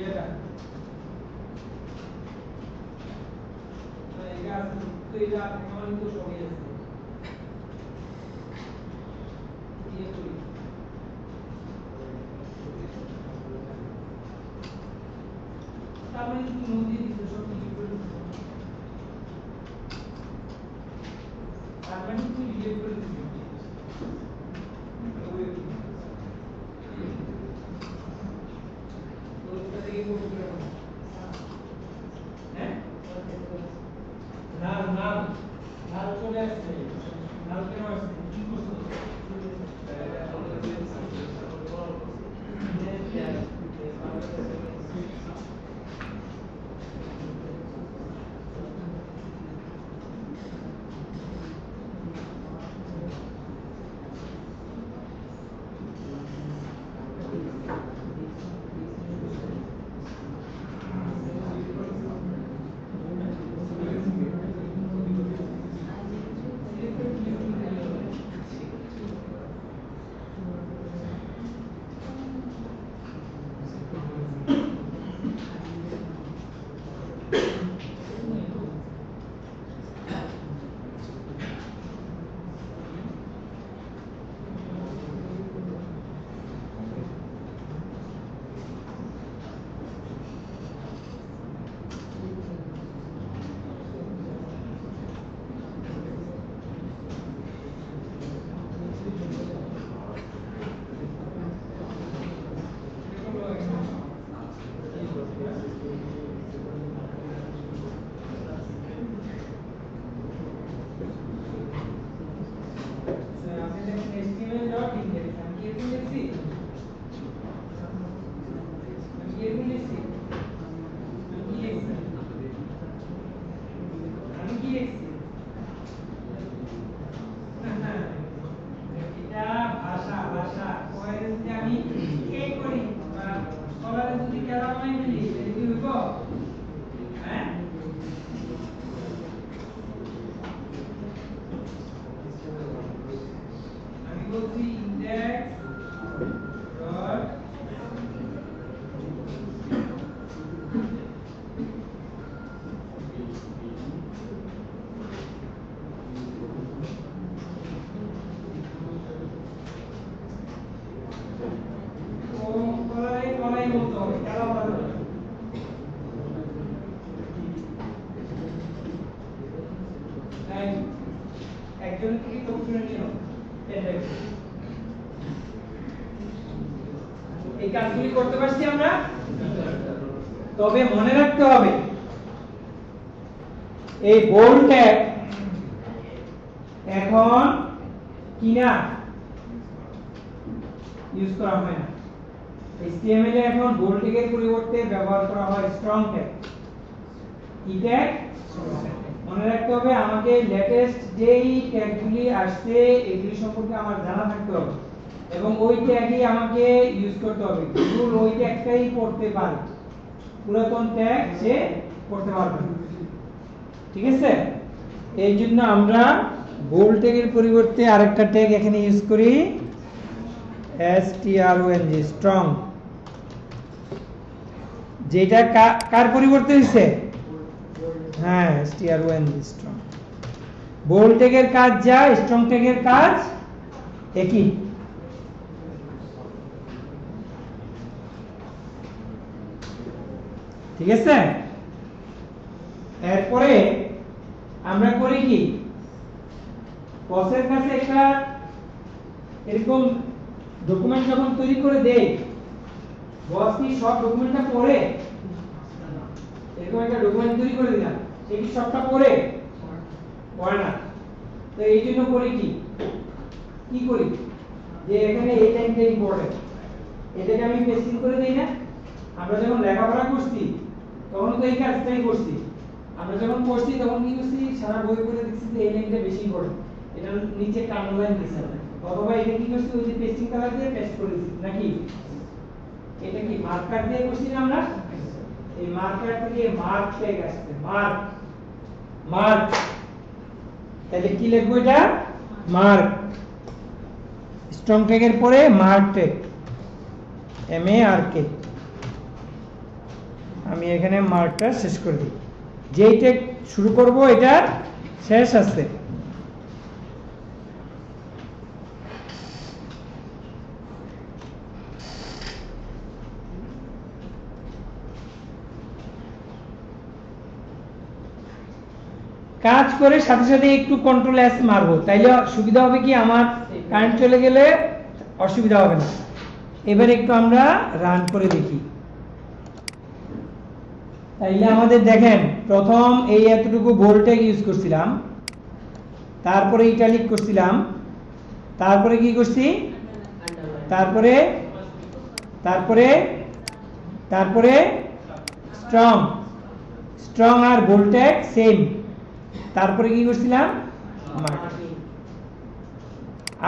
এটা এটা তো এটা আমার তো সবই আছে দিয়ে করি তারপরে তুমি নদী দিতে সব কিছু করে তারপরে তুমি ডিলিট করে দিতে এই কাজগুলি করতে পারছি আমরা তবে মনে রাখতে হবে এই বোল্ড ট্যাগ এখন কিনা ইউজ করা হয় না HTML এ এখন বোল্ড ট্যাগের পরিবর্তে ব্যবহার করা হয় স্ট্রং ট্যাগ কি ট্যাগ মনে রাখতে হবে আমাকে লেটেস্ট যেই ট্যাগগুলি আসছে এগুলি সম্পর্কে আমার জানা থাকতে হবে এবং ওই ট্যাগই আমাকে ইউজ করতে হবে গুগল ওই ট্যাগটাই পড়তে পারে পুরাতন ট্যাগ সে পড়তে পারবে ঠিক আছে এই জন্য আমরা বোল্ড ট্যাগের পরিবর্তে আরেকটা ট্যাগ এখানে ইউজ করি strong স্ট্রং যেটা কার পরিবর্তে হইছে হ্যাঁ strong স্ট্রং বোল্ড ট্যাগের কাজ যা স্ট্রং ট্যাগের কাজ একই ঠিক আছে এরপরে আমরা করি কি বসের কাছে একটা এরকম ডকুমেন্ট যখন তৈরি করে দেই বস কি সব ডকুমেন্টটা পড়ে এরকম একটা ডকুমেন্ট তৈরি করে দিলাম সে কি সবটা পড়ে না তো এই জন্য করি কি করি যে এখানে এই লাইনটা ইম্পর্টেন্ট এটাকে আমি পেস্টিং করে দেই না আমরা যখন লেখাপড়া করছি তখন তো এই কাজটাই করছি। আমরা যখন পড়ছি তখন কি করছি, সারা বই পড়ে দেখছি যে এই লাইনটা বেশি ইম্পর্টেন্ট, এটা নিচে একটা আন্ডারলাইন দিছি আমরা, অথবা এটা কি করছি, ওই যে পেস্টিং কালার দিয়ে পেস্ট করে দিছি নাকি, এটা কি মার্কার দিয়ে করছি না আমরা, এই মার্কার থেকে মার্ক ট্যাগ আসছে, মার্ক মার্ক, তাহলে কি লিখবো এটা, মার্ক, স্ট্রং ট্যাগের পরে মার্ক ট্যাগ, MARK, আমি এখানে মার্কটা শেষ করে দিই, যেই ট্যাগ শুরু করব এটা শেষ আছে। কাজ করে সাথে সাথে একটু কন্ট্রোল S মারবো, তাইলে সুবিধা হবে কি, আমার কারেন্ট চলে গেলে অসুবিধা হবে না। এবার একটু আমরা রান করে দেখি। তাইলে আমাদের দেখেন, প্রথম এই এতটুকু বোল্ড ট্যাগ ইউজ করছিলাম, তারপরে ইটালিক করছিলাম, তারপরে কি করছি, তারপরে তারপরে তারপরে স্ট্রং, স্ট্রং আর বোল্ড ট্যাগ সেম, তারপরে কি করছিলাম,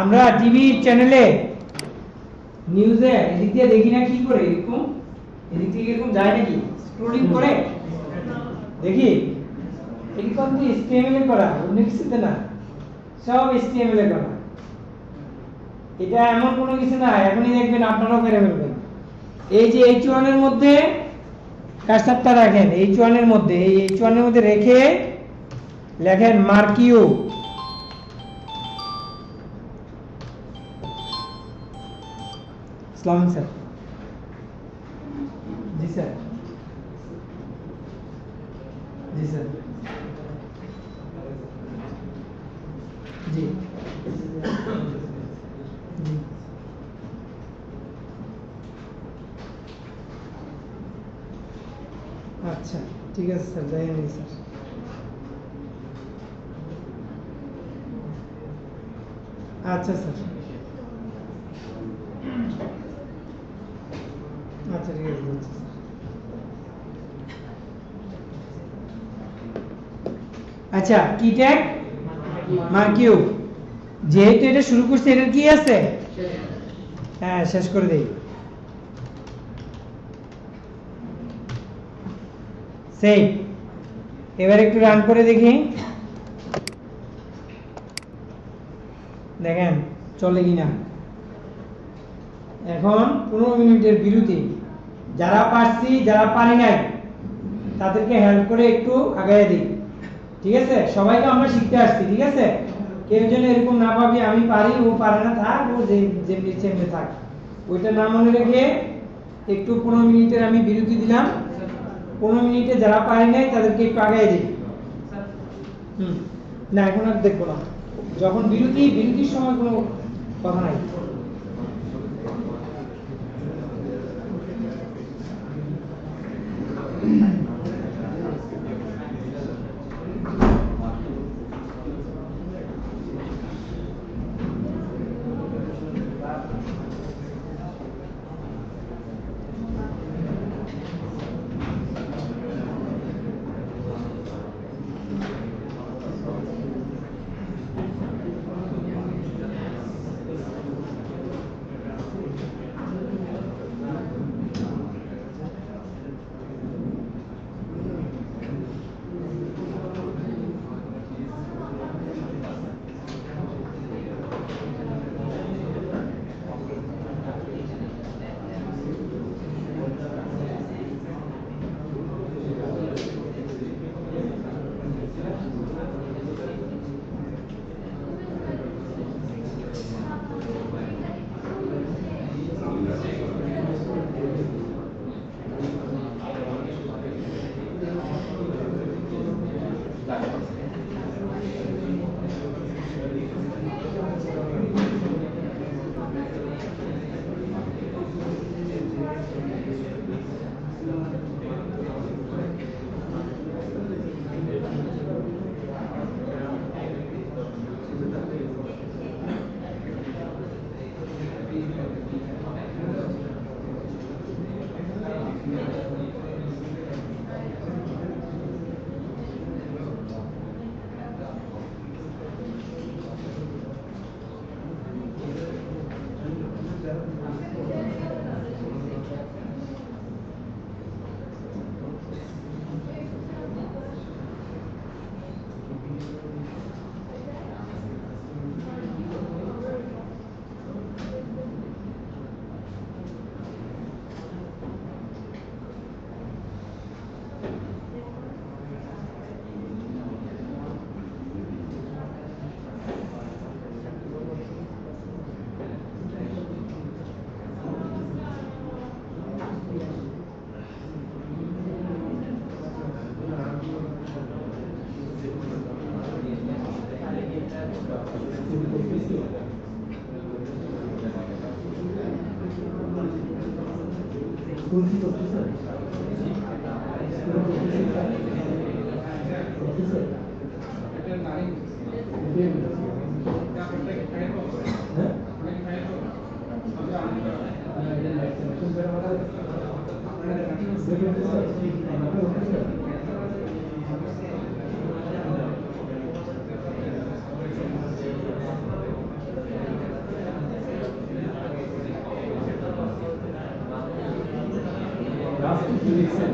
আমরা টিভি চ্যানেলে নিউজে এদিক দিয়ে দেখি না কি করে, এরকম এদিক থেকে এরকম যায় নাকি, স্ক্রলিং করে দেখি, এরকম তো HTML এ করা, অন্য কিছুতে না, সব HTML এ করা, এটা এমন কোনো কিছু না, এখনই দেখবেন আপনারাও করে ফেলবেন। এই যে H1 এর মধ্যে কার্সারটা রাখেন, H1 এর মধ্যে, এই H1 এর মধ্যে রেখে লেখেন মার্কিউ, আসসালামু স্যার, জি স্যার, জি স্যার, জি জি, আচ্ছা ঠিক আছে স্যার, যাই আমি স্যার, আচ্ছা স্যার, আচ্ছা ঠিক আছে, আচ্ছা স্যার। আচ্ছা কি ট্যাগ, মার্কিউ, যেহেতু এটা শুরু করছে, এটার কি আছে, হ্যাঁ শেষ করে দেই, সেই এবার একটু রান করে দেখি, দেখেন চলে কিনা। এখন 15 মিনিটের বিরতি, যারা পারছি যারা পারি নাই তাদেরকে হেল্প করে একটু আগায় দিই, ঠিক আছে, সবাই তো আমরা শিখতে আসছি, ঠিক আছে, কেউ যেন এরকম না ভাবি আমি পারি ও পারে না, থাক ও যেমনি সেমনি থাক, ওইটা না মনে রেখে একটু 15 মিনিটের আমি বিরতি দিলাম, 15 মিনিটে যারা পারি নাই তাদেরকে একটু আগায় দিই। না এখন আর দেখবো না, যখন বিরতির সময় কোনো কথা নাই। আজকে কি লিখছেন?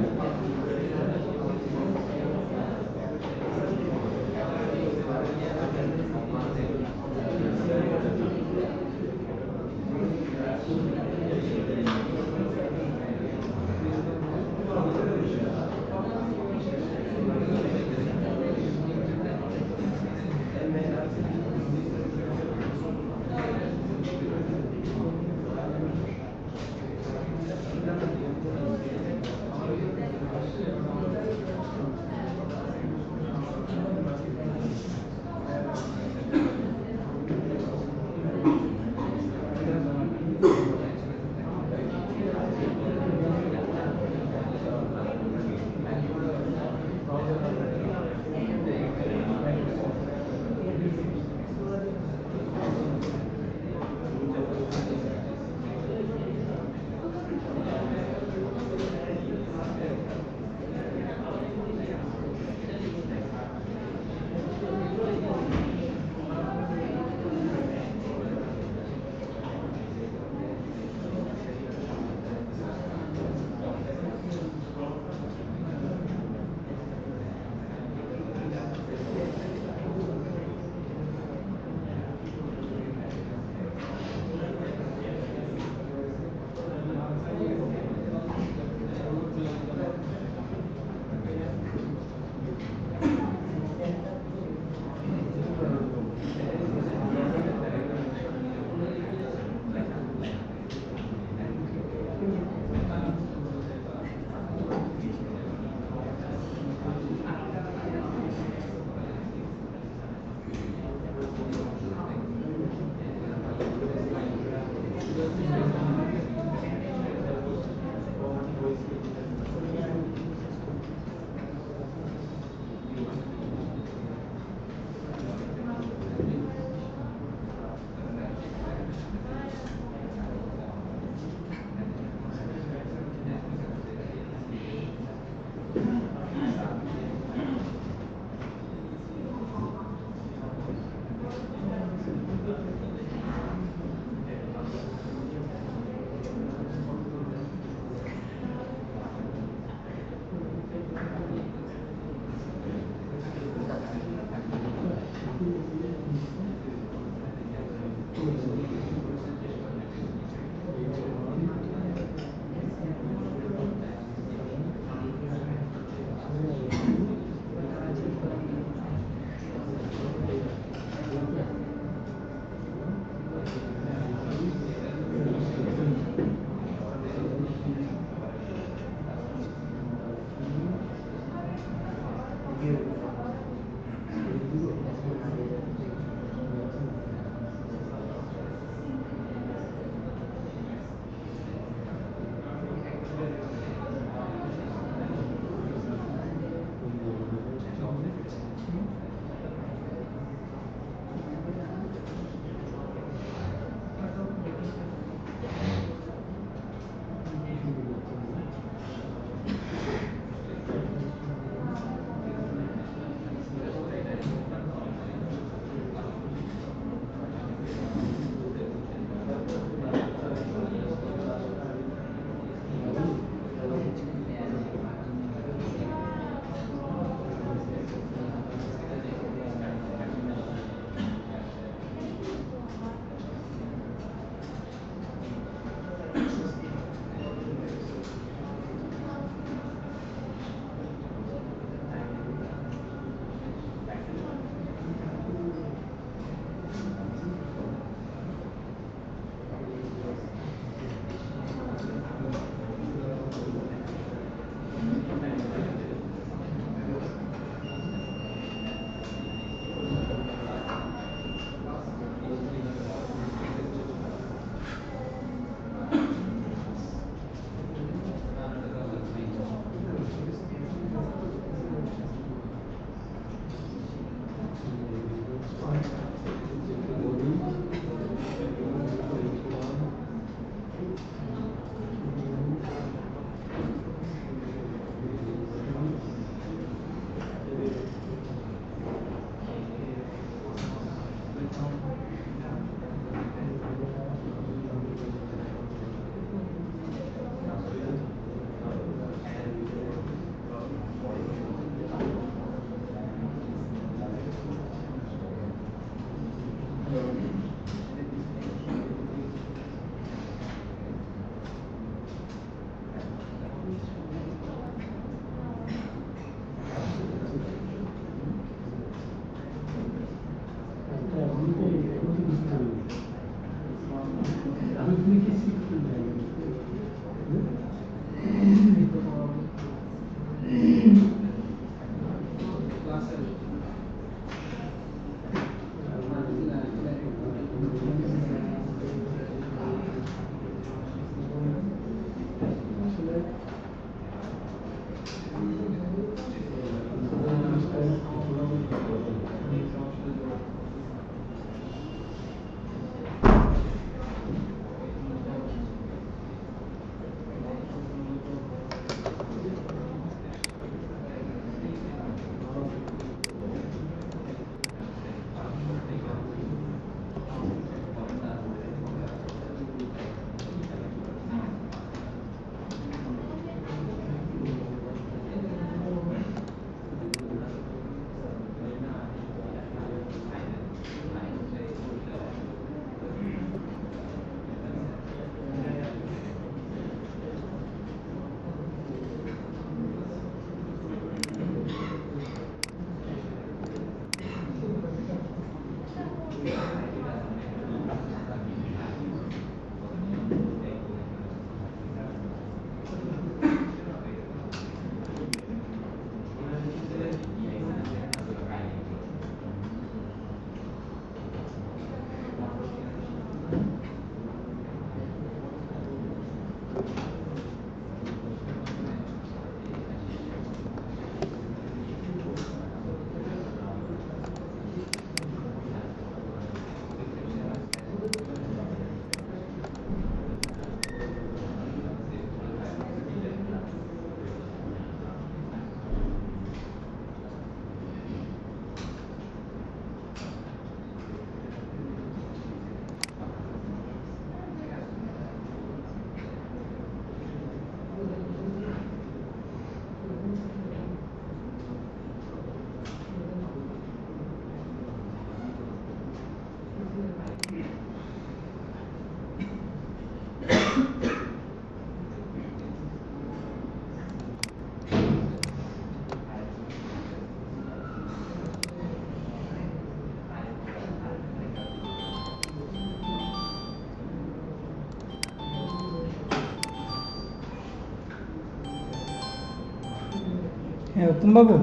হ্যাঁ উত্তম বাবু,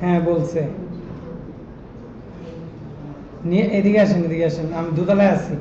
হ্যাঁ বলছে। নিয়ে এদিকে আসেন, এদিকে আসেন, আমি দোতলায় আছি।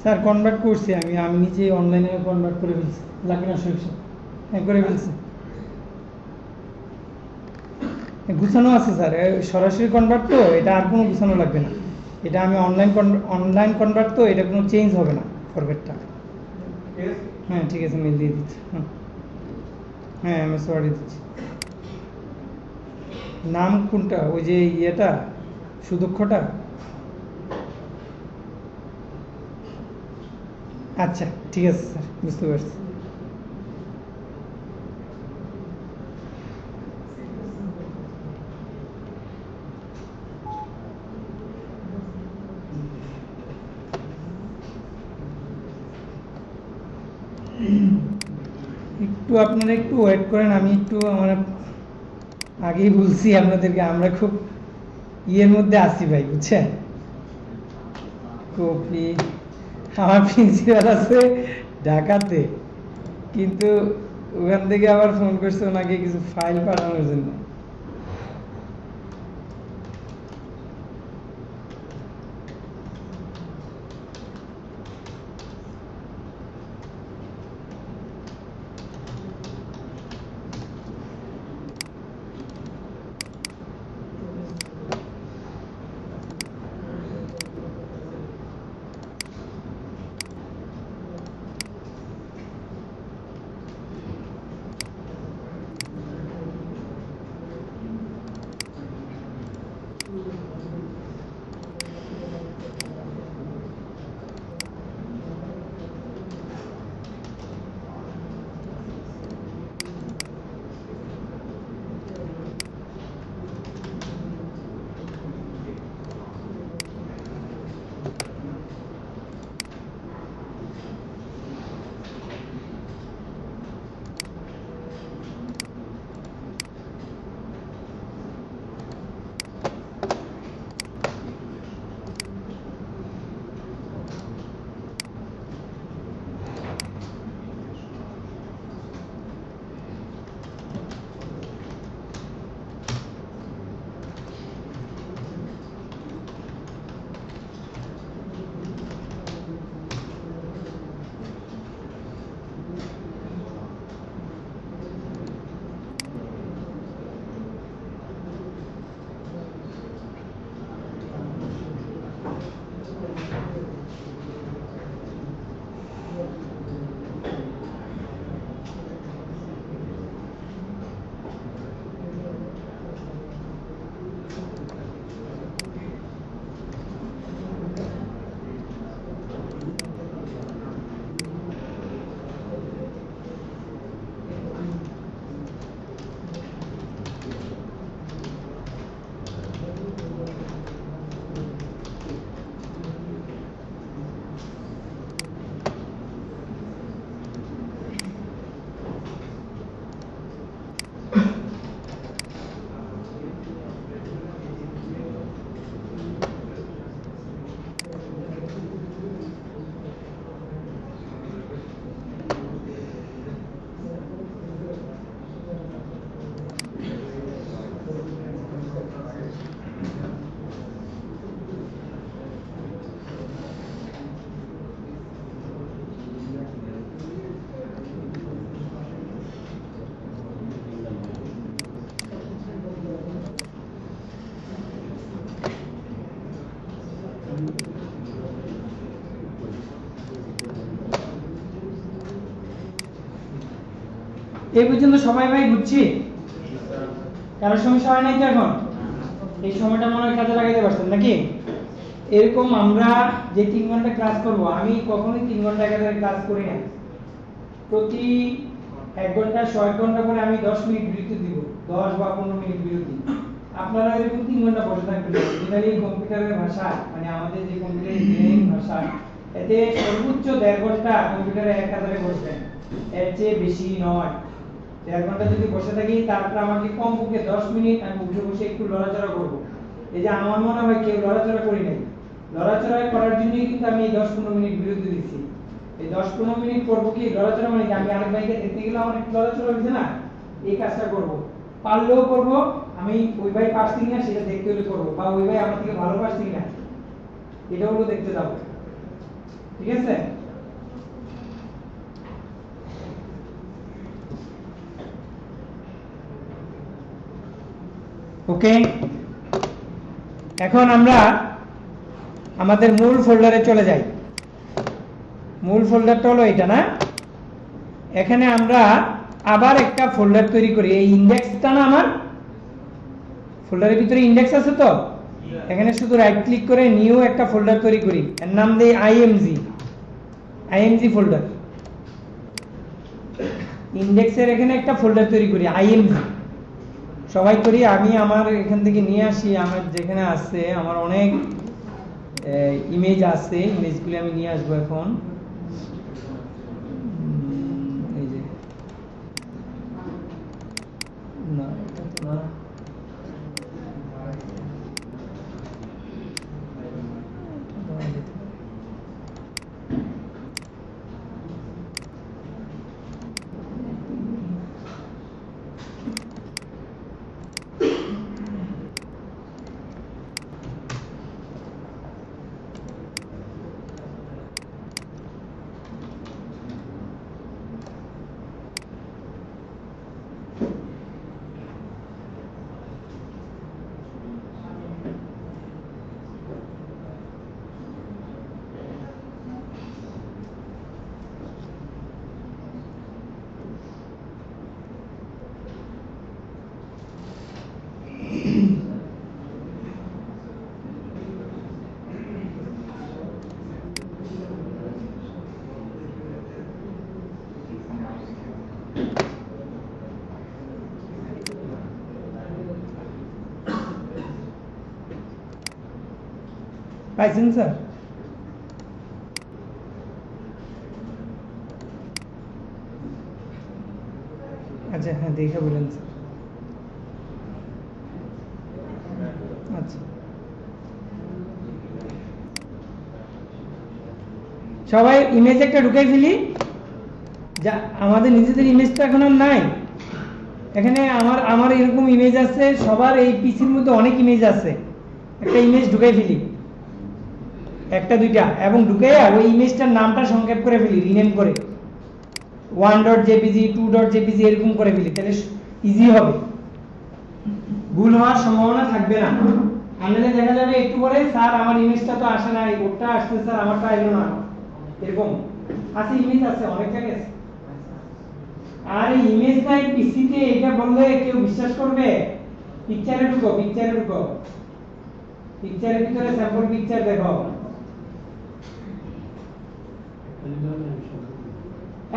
স্যার কনভার্ট করছি আমি, আমি নিজে অনলাইনে কনভার্ট করে ফেলছি। লাগবে না শরীফ স্যার? হ্যাঁ করে ফেলছি। গুছানো আছে স্যার, সরাসরি কনভার্ট তো, এটা আর কোনো গুছানো লাগবে না। এটা আমি অনলাইন কনভার্ট তো, এটা কোনো চেঞ্জ হবে না ফরম্যাটটা। হ্যাঁ ঠিক আছে, মেল দিয়ে দিচ্ছি। হ্যাঁ এমএস ওয়ার্ডে দিচ্ছি। নাম কোনটা? ওই যে ইয়েটা, সুদক্ষটা? আচ্ছা ঠিক আছে স্যার, বুঝতে পারছি। একটু আপনারা একটু ওয়েট করেন, আমি একটু আমার আগেই বলছি আপনাদেরকে, আমরা খুব ইয়ের মধ্যে আছি ভাই, বুঝছেন? কপি, আমার প্রিন্সিপাল আছে ঢাকাতে, কিন্তু ওখান থেকে আবার ফোন করছে ওনাকে কিছু ফাইল পাঠানোর জন্য। এই পর্যন্ত সবাই ভাই বুঝছি? কারোর সমস্যা হয় নাই তো এখন? এই সময়টা মনে হয় কাজে লাগাইতে পারছেন নাকি? এরকম আমরা যে 3 ঘন্টা ক্লাস করব, আমি কখনোই 3 ঘন্টা একাধারে ক্লাস করি না। প্রতি 1 ঘন্টা 1 ঘন্টা করে আমি 10 মিনিট বিরতি দিব, 10 বা 15 মিনিট বিরতি। আপনারা এরকম 3 ঘন্টা বসে থাকবেন। যেখানে কম্পিউটারের ভাষা, মানে আমাদের যে কম্পিউটারের ইঞ্জিনিয়ারিং ভাষা, এতে সর্বোচ্চ 1.5 ঘন্টা কম্পিউটারে একাধারে বসবেন, এর চেয়ে বেশি নয়। 1.5 ঘন্টা যদি বসে থাকি, তারপর আমাকে কমপক্ষে 10 মিনিট আমি উঠে বসে একটু লড়াচড়া করব। এই যে আমার মনে হয় কেউ লড়াচড়া করি নাই, লড়াচড়া করার জন্যই কিন্তু আমি 10-15 মিনিট বিরতি দিচ্ছি। এই 10-15 মিনিট করব কি লড়াচড়া, মানে কি আমি আরেক ভাইকে দেখতে গেলে আমার একটু লড়াচড়া হচ্ছে না, এই কাজটা করব। পারলেও করব, আমি ওই ভাই পারছি কিনা সেটা দেখতে হলে করব, বা ওই ভাই আমার থেকে ভালো পারছি কিনা এটা হলো দেখতে যাব। ঠিক আছে? ওকে, এখন আমরা আমাদের মূল ফোল্ডারে চলে যাই। মূল ফোল্ডারটা হলো এটা না? এখানে আমরা আবার একটা ফোল্ডার তৈরি করি। এই ইন্ডেক্সটা না, আমার ফোল্ডারের ভিতরে ইন্ডেক্স আছে তো, এখানে শুধু রাইট ক্লিক করে নিউ একটা ফোল্ডার তৈরি করি, এর নাম দেই আইএমজি ফোল্ডার। ইন্ডেক্সের এখানে একটা ফোল্ডার তৈরি করি আইএমজি, সবাই করি। আমি আমার এখান থেকে নিয়ে আসি, আমার যেখানে আছে আমার অনেক ইমেজ আছে, ইমেজগুলি আমি নিয়ে আসবো এখন। এই যে না, এটা তো না, পাইছেন স্যার? আচ্ছা, হ্যাঁ দেখে বলেন স্যার। আচ্ছা, সবাই ইমেজ একটা ঢুকাই ফেলি, যা আমাদের নিজেদের ইমেজ তো এখন আর নাই। এখানে আমার এরকম ইমেজ আছে, সবার এই পিসির মধ্যে অনেক ইমেজ আছে। একটা ইমেজ ঢুকাই ফেলি, একটা দুইটা, এবং ঢুকাইয়া ওই ইমেজটার নামটা সংক্ষেপ করে ফেলি, রিনেম করে 1.jpg 2.jpg এরকম করে ফেলি, তাহলে ইজি হবে, ভুল হওয়ার সম্ভাবনা থাকবে না। আনলে দেখা যাবে একটু পরে স্যার আমার ইমেজটা তো আসে না, ওটা আসছে স্যার আমারটা এলো না, এরকম আছে। ইমেজ আছে অনেক জায়গায় আছে। আর এই ইমেজ নাই পিসিতে, এটা বললে কেউ বিশ্বাস করবে? পিকচারে ঢুকো, পিকচারের ভিতরে স্যাম্পল পিকচার দেখো।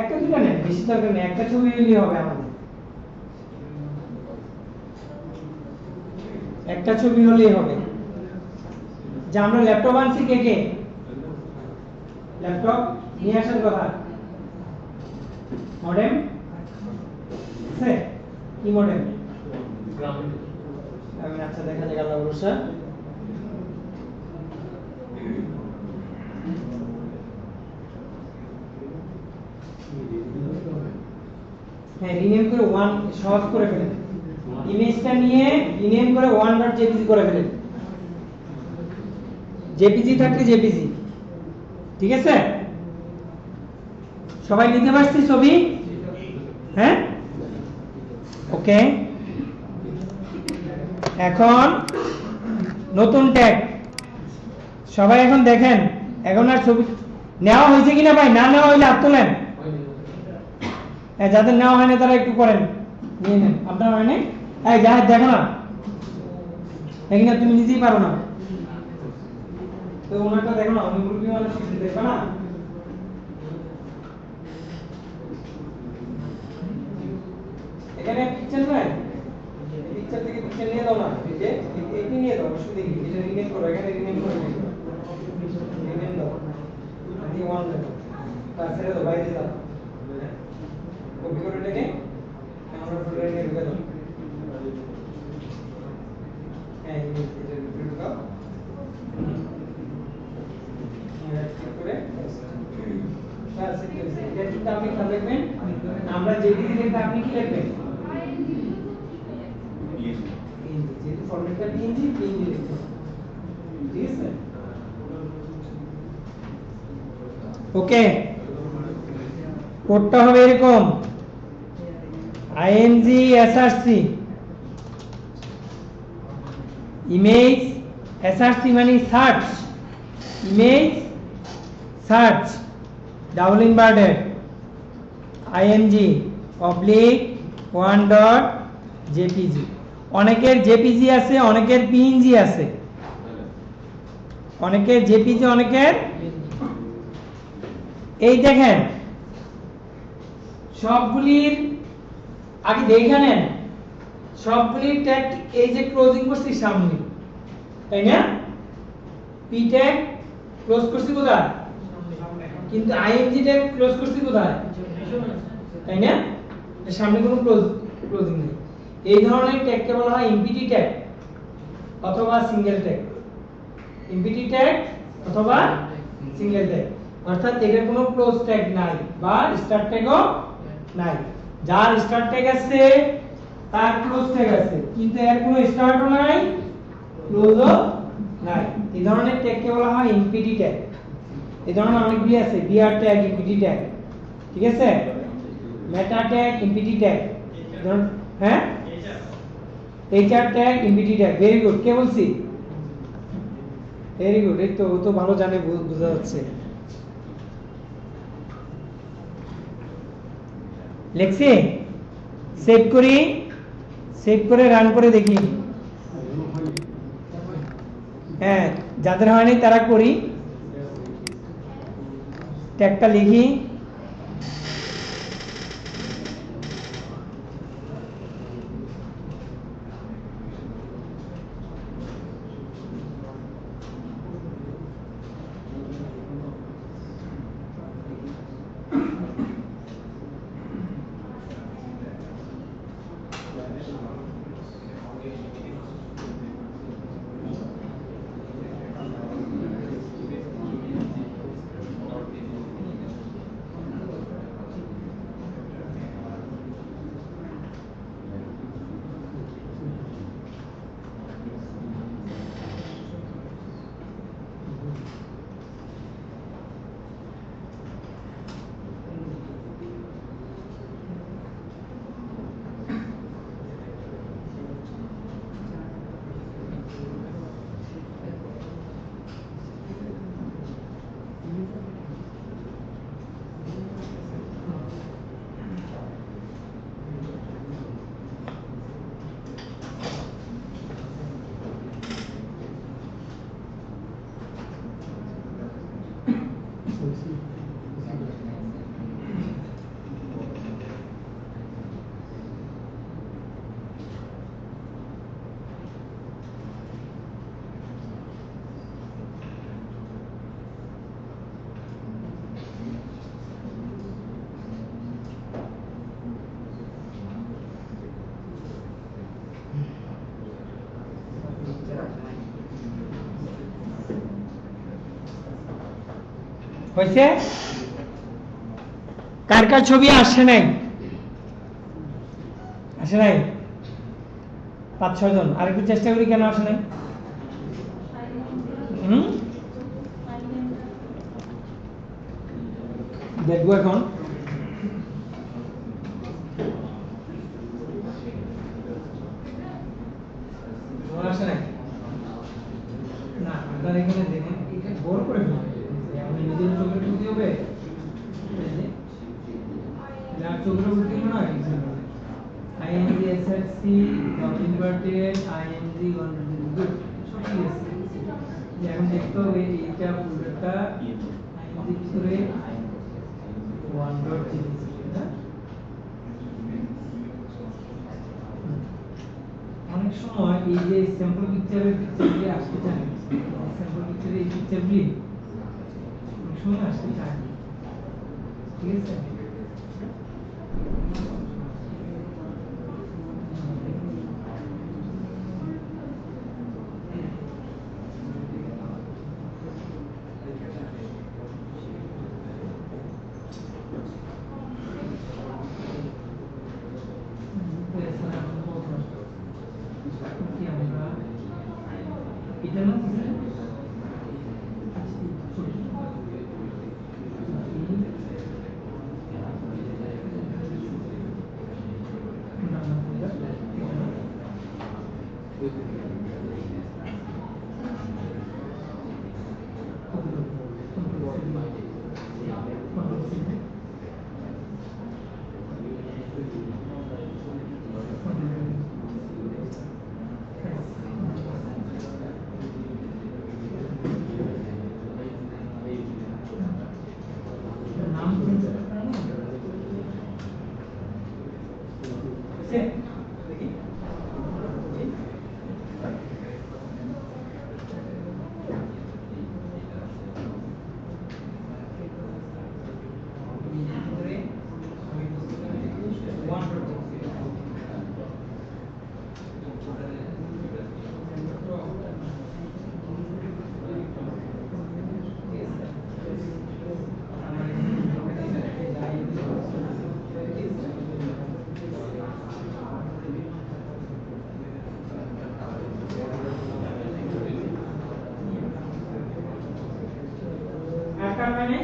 একটা দুটো নেই, বেশি দরকার নেই, একটা ছবি হলেই হবে আমাদের, একটা ছবি হলেই হবে। যে আমরা ল্যাপটপ আনছি, কে ল্যাপটপ নিয়ে আসার কথা? মডেম আছে? কি মডেম? আচ্ছা, দেখা যাক আল্লাহ ভরসা। হ্যাঁ, রিনেম করে ওয়ান সহজ করে ফেলেন, ইমেজটা নিয়ে রিনেম করে 1.jpg করে ফেলেন। জেপিজি থাকলে জেপিজি, ঠিক আছে? সবাই নিতে পারছি ছবি? হ্যাঁ, ওকে। এখন নতুন ট্যাগ, সবাই এখন দেখেন, এখন আর ছবি নেওয়া হয়েছে কিনা ভাই? না নেওয়া হইলে হাত তোলেন। যাদের নেওয়া হয়নি তারা একটু করেন, নিয়ে নেন। আপনার হয়নি? জাহেদ দেখো না, দেখি না, তুমি নিজেই পারো না তো ওনারটা দেখো না, উনি মুরব্বী মানুষ, কিছু দেখবে না। এখানে পিকচার নাই, পিকচার থেকে পিকচার নিয়ে দাও না, এই যে এটি নিয়ে দাও, অবশ্যই দেখি এটা রিনেম করো, এখানে রিনেম করে দিও, রিনেম দাও, আমি ওয়ান দাও, তার ছেড়ে দাও, বাইরে যাও, কপি করে এটাকে আমরা ফোল্ডারে নিয়ে ঢুকে দাও। হ্যাঁ, এটা ঢুকে দাও, ক্লিক করে বাস, এটা কিন্তু আপনি খেয়াল রাখবেন, আমরা জেপিজি লিখতে আপনি কি লিখবেন? যেহেতু ফরম্যাটটা পিএনজি লিখতে হবে, ঠিক আছে? ওকে, কোডটা হবে এরকম আইএনজি এসআরসি, ইমেজ এসআরসি মানে search, image search double inverted ING oblique 1.jpg। অনেকের জেপিজি আছে, অনেকের পিএনজি আছে, অনেকের জেপিজি, অনেকের এই দেখেন সবগুলির আগে দেখে নেন, সবগুলির ট্যাগ এই যে ক্লোজিং করছি সামনে, তাই না? পি ট্যাগ ক্লোজ করছি কোথায়? কিন্তু আইএনজি ট্যাগ ক্লোজ করছি কোথায়? তাই না? সামনে কোনো ক্লোজিং নেই। এই ধরনের ট্যাগকে বলা হয় এমপিটি ট্যাগ অথবা সিঙ্গেল ট্যাগ, এমপিটি ট্যাগ অথবা সিঙ্গেল ট্যাগ, অর্থাৎ এটার কোনো ক্লোজ ট্যাগ নাই বা স্টার্ট ট্যাগও নাই। যার স্টার্ট ট্যাগ আছে তার ক্লোজ ট্যাগ আছে, কিন্তু এর কোনো স্টার্টও নাই, ক্লোজও নাই। এই ধরনের ট্যাগকে বলা হয় এমপিটি ট্যাগ। এই ধরনের অনেকগুলি আছে, বিআর ট্যাগ, এমপিটি ট্যাগ, ঠিক আছে? মেটা ট্যাগ, এমপিটি ট্যাগ, হ্যাঁ, HR tag, empty tag. Very good, কে বলছি? ভেরি গুড, এই তো ও তো ভালো জানে, বোঝা যাচ্ছে। লেখছি, সেভ করি, সেভ করে রান করে দেখি। হ্যাঁ, যাদের হয়নি তারা করি, ট্যাগটা লিখি, হয়েছে? কার কার ছবি আসে নাই? আসে নাই? 5-6 জন, আরেকটু চেষ্টা করি, কেন আসে নাই? দেখবো এখন। আসে নাই না, আপনার এখানে দেখেন এটা বড় করে ফেলুন, আপনি নিজের চোখের ক্ষতি হবে। চক্রবর্তী না ING SRC not inverted ING good সব ঠিক আছে এখন দেখতে হবে এইটা পুরোটা ING ভিতরে ওয়ান ডট জিনিস না অনেক সময় এই যে স্যাম্পল পিকচারগুলি আসতে চায় স্যাম্পল পিকচারে এই পিকচারগুলি অনেক সময় আসতে চায় ঠিক আছে এটা না মানে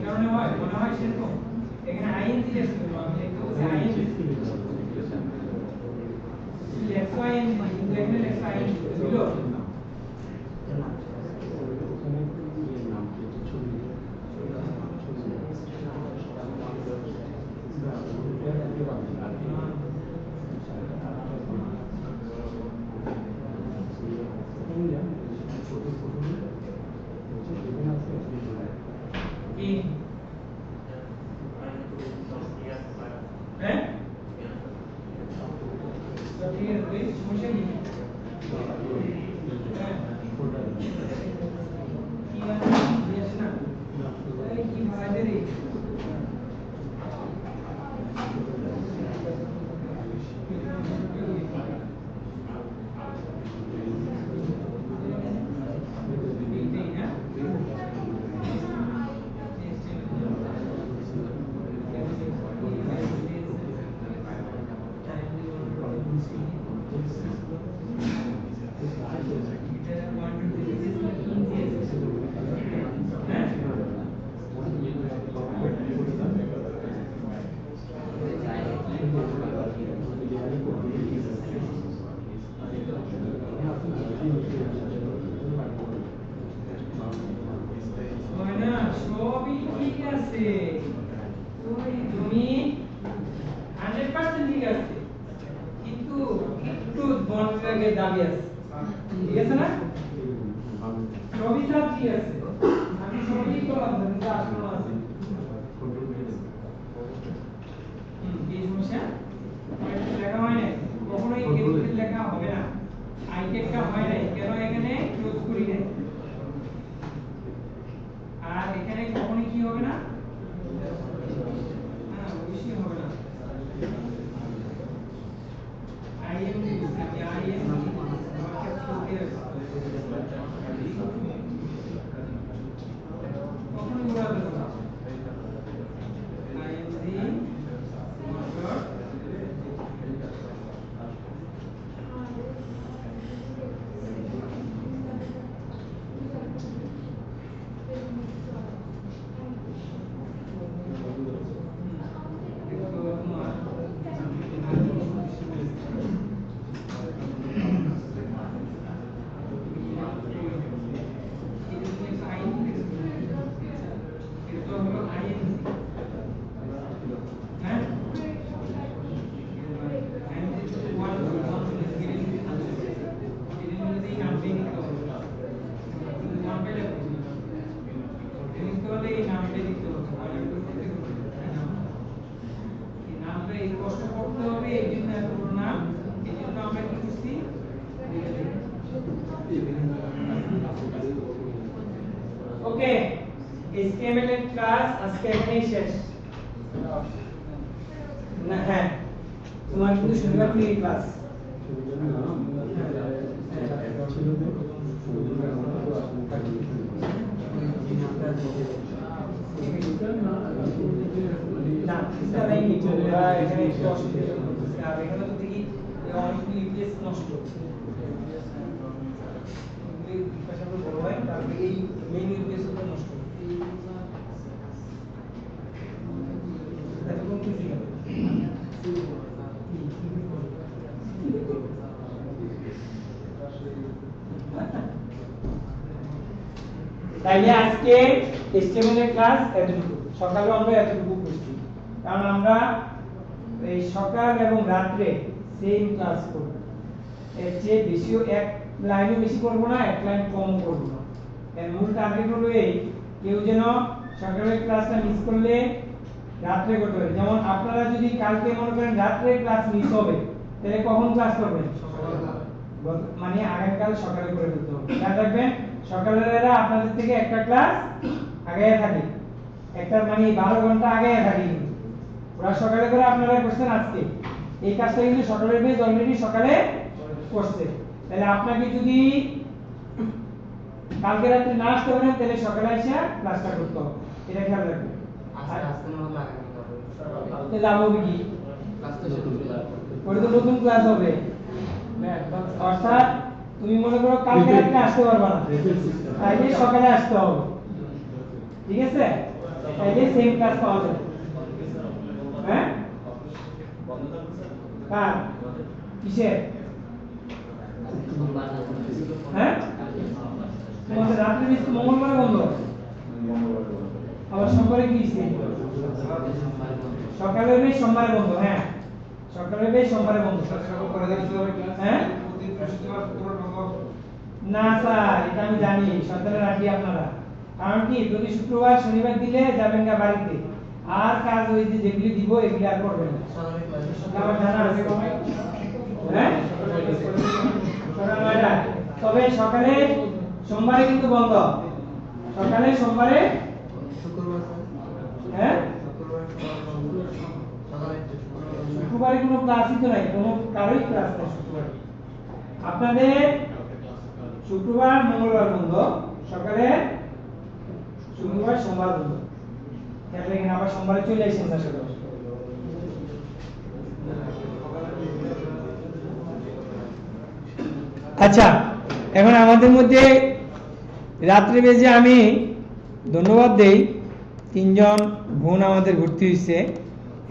কারণে হয় মনে হয় সেরকম এখানে ING লেস করব আমি লিখতে বলছি ING লেস ING কিন্তু এখানে লেস ING দিল সবই ঠিক আছে ওই জমি 100% ঠিক আছে কিন্তু একটু বন বিভাগের দাবি আছে ঠিক আছে না সবই সব ঠিক আছে আমি সবই করলাম কিন্তু আসলে আছে এই সমস্যা লেখা হয় না কখনোই কেন্দ্রের লেখা হবে না আইটেকটা হয় না কেন এখানে ক্লোজ করি না আর এখানে কখনোই কি হবে না হ্যাঁ অবশ্যই হবে না IMD কখনোই বলা যাবে না ওকে, HTML এর ক্লাস আজকে এখানেই শেষ। না হ্যাঁ, তোমার কিন্তু শনিবার ফ্রি ক্লাস। না এটা নাই কি তোমরা এখানে একটু অসুবিধা হচ্ছে, আর এখানে তো দেখি অনেকগুলো ইউপিএস নষ্ট হচ্ছে। এই পাশাপাশি বড় হয়, তারপরে এই মেইন ইউপিএস তো নষ্ট হচ্ছে। এতক্ষণ কি ছিল? তাইলে আজকে HTML এর ক্লাস এতটুকু, সকালে আমরা এতটুকু করছি, কারণ আমরা এই সকাল এবং রাত্রে সেম ক্লাস করব। এর চেয়ে বেশিও এক লাইনও বেশি করব না, এক লাইন কম করব না। এর মূল টার্গেট হলো এই, কেউ যেন সকালের ক্লাসটা মিস করলে রাত্রে করতে পারে। যেমন আপনারা যদি কালকে মনে করেন রাত্রে ক্লাস মিস হবে, তাহলে কখন ক্লাস করবেন? মানে আগামীকাল সকালে করে ফেলতে হবে। খেয়াল রাখবেন, সকালের আপনাদের থেকে একটা ক্লাস আগে থাকে, একটা মানে 12 ঘন্টা আগে থাকে। ওরা সকালে করে আপনারা করছেন আজকে, এই কাজটা কিন্তু সকালের বেজ অলরেডি সকালে করছে। তাহলে আপনাকে যদি কালকে রাতে না আসতে পারেন, তাহলে সকালে এসে ক্লাসটা করতে হবে, এটা খেয়াল রাখবেন। আজকে মনে হয় তাহলে লাভ হবে কি? ওটা তো নতুন ক্লাস হবে, অর্থাৎ তুমি মনে করো কালকে রাতে আসতে পারবে না, তাইলে সকালে আসতে হবে, ঠিক আছে? তাইলে সেম ক্লাস পাওয়া যাবে। হ্যাঁ, কার কিসের? হ্যাঁ, তোমাদের রাত্রে মিস মঙ্গলবার বন্ধ, আবার সোমবারে কি দিচ্ছে? সকালে বেশ সোমবারে বন্ধ। হ্যাঁ, সকালে বেশ সোমবারে বন্ধ। হ্যাঁ না স্যার, এটা আমি জানি, সন্তানের রাখি আপনারা। কারণ কি, প্রতি শুক্রবার শনিবার দিলে যাবেন না বাড়িতে, আর কাজ ওই যে যেগুলি দিব এগুলি আর করবেন না। আমার জানা আছে। হ্যাঁ, সকাল 9টা। তবে সকালে সোমবারে কিন্তু বন্ধ, সকালে সোমবারে। হ্যাঁ, শুক্রবারে কোনো ক্লাসই তো নাই, কোনো কারোই ক্লাস নেই শুক্রবারে। আপনাদের শুক্রবার মঙ্গলবার বন্ধ, সকালে শুক্রবার সোমবার বন্ধ। এখানে আবার সোমবারে চলে আসেন স্যার সকালে। আচ্ছা, এখন আমাদের মধ্যে রাত্রে বেজে আমি ধন্যবাদ দেই, 3জন বোন আমাদের ভর্তি হয়েছে।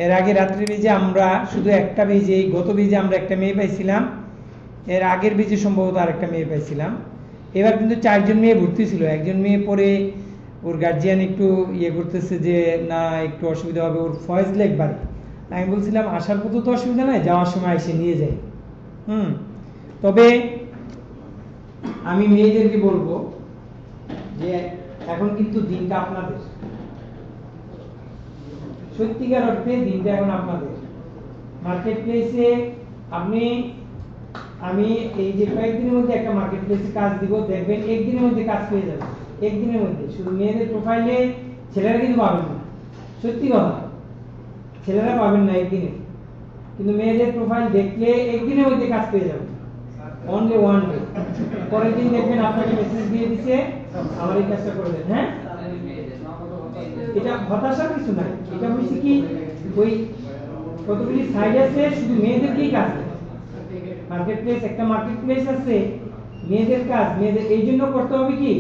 এর আগে রাত্রে বেজে আমরা শুধু একটা বেজে, গত বেজে আমরা একটা মেয়ে পাইছিলাম, এর আগের বেজে সম্ভবত আরেকটা মেয়ে পাইছিলাম। এবার কিন্তু 4জন মেয়ে ভর্তি ছিল। একজন মেয়ে পরে ওর গার্জিয়ান একটু ইয়ে করতেছে যে না একটু অসুবিধা হবে, ওর ফয়েজ লেখবার। আমি বলছিলাম আসার পথে তো অসুবিধা নাই, যাওয়ার সময় এসে নিয়ে যাই। তবে আমি মেয়েদেরকে বলবো যে এখন কিন্তু দিনটা আপনাদের, সত্যিকার অর্থে দিনটা এখন আপনাদের। মার্কেট প্লেসে আমি এই যে কয়েকদিনের মধ্যে একটা মার্কেট প্লেসে কাজ দিব, দেখবেন একদিনের মধ্যে কাজ পেয়ে যাবেন। একদিনের মধ্যে শুধু মেয়েদের প্রোফাইলে, ছেলেরা কিন্তু পাবেন না, সত্যি কথা, ছেলেরা পাবেন না একদিনে, কিন্তু মেয়েদের প্রোফাইল দেখলে একদিনের মধ্যে কাজ পেয়ে যাবেন, অনলি ওয়ান ডে। পরের দিন দেখবেন আপনাকে মেসেজ দিয়ে দিচ্ছে আমার এই কাজটা করে দেন। হ্যাঁ, এটা হতাশার কিছু নাই, এটা হচ্ছে কি ওই কতগুলি সাইড আছে শুধু মেয়েদেরকেই কাজ দেয়। মার্কেট প্লেস, একটা মার্কেট প্লেস আছে মেয়েদের কাজ, মেয়েদের এই জন্য করতে হবে কি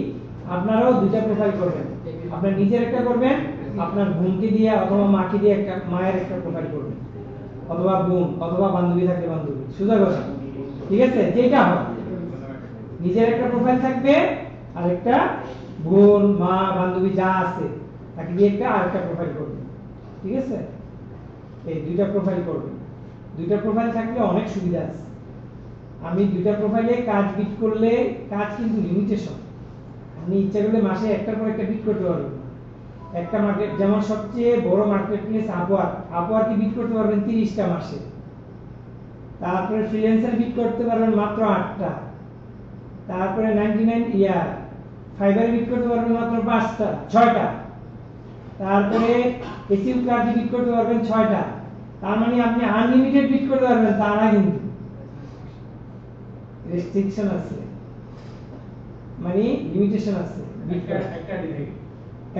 আপনারাও দুটা প্রোফাইল করবেন, আপনার নিজের একটা করবেন, আপনার বোনকে দিয়ে অথবা মাকে দিয়ে একটা, মায়ের একটা প্রোফাইল করবেন, অথবা বোন অথবা বান্ধবী থাকলে বান্ধবী, সোজা কথা, ঠিক আছে? যেটা হয় নিজের একটা প্রোফাইল থাকবে, আর একটা বোন মা বান্ধবী যা আছে তাকে দিয়ে একটা আরেকটা প্রোফাইল করবেন, ঠিক আছে? এই দুইটা প্রোফাইল করবেন। দুইটা প্রোফাইল থাকলে অনেক সুবিধা আছে। আমি দুইটা প্রোফাইলে কাজ বিট করলে, কাজ কিন্তু লিমিটেশন, আপনি ইচ্ছা করলে মাসে একটার পর একটা বিট করতে পারবেন। একটা মার্কেট, যেমন সবচেয়ে বড় মার্কেট প্লেস আপওয়ার্কে বিট করতে পারবেন 30টা মাসে। তারপরে ফ্রিল্যান্সার বিট করতে পারবেন মাত্র 8টা। তারপরে ফাইবারে বিট করতে পারবেন মাত্র 5টা 6টা। তারপরে এসিউ কার্ডে বিট করতে পারবেন 6টা। তার মানে আপনি আনলিমিটেড বিট করতে পারবেন তা না, কিন্তু রেস্ট্রিকশন আছে, মানে লিমিটেশন আছে বিট করার। একটা আইডি থেকে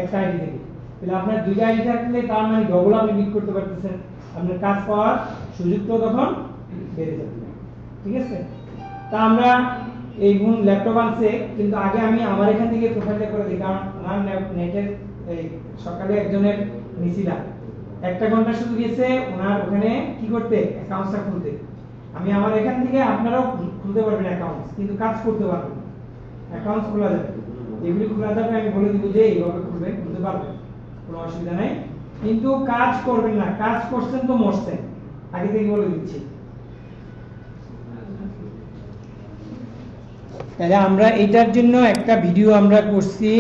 একটা আইডি থেকে তাহলে আপনার দুইটা আইডি থাকলে তার মানে ডবল আপনি বিট করতে পারতেছেন, আপনার কাজ পাওয়ার সুযোগটাও তখন বেড়ে যাবে। ঠিক আছে, তা আমরা এই গুণ ল্যাপটপ আনছে, কিন্তু আগে আমি আমার এখান থেকে প্রোফাইলটা করে দিই, কারণ আমার নেটের এই সকালে একজনের নিছিলাম 1 ঘন্টা শুধু গেছে ওনার ওখানে কি করতে অ্যাকাউন্টসটা খুলতে। আমি আমার এখান থেকে আপনারাও খুলতে পারবেন অ্যাকাউন্টস, কিন্তু কাজ করতে পারবেন না। অ্যাকাউন্টস খোলা যাবে, এগুলি খোলা যাবে, আমি বলে দিব যে এইভাবে খুলবেন, খুলতে পারবেন, কোনো অসুবিধা নাই, কিন্তু কাজ করবেন না। কাজ করছেন তো মরছেন, আগে থেকে বলে দিচ্ছি। তাহলে আমরা এটার জন্য একটা ভিডিও আমরা করছি।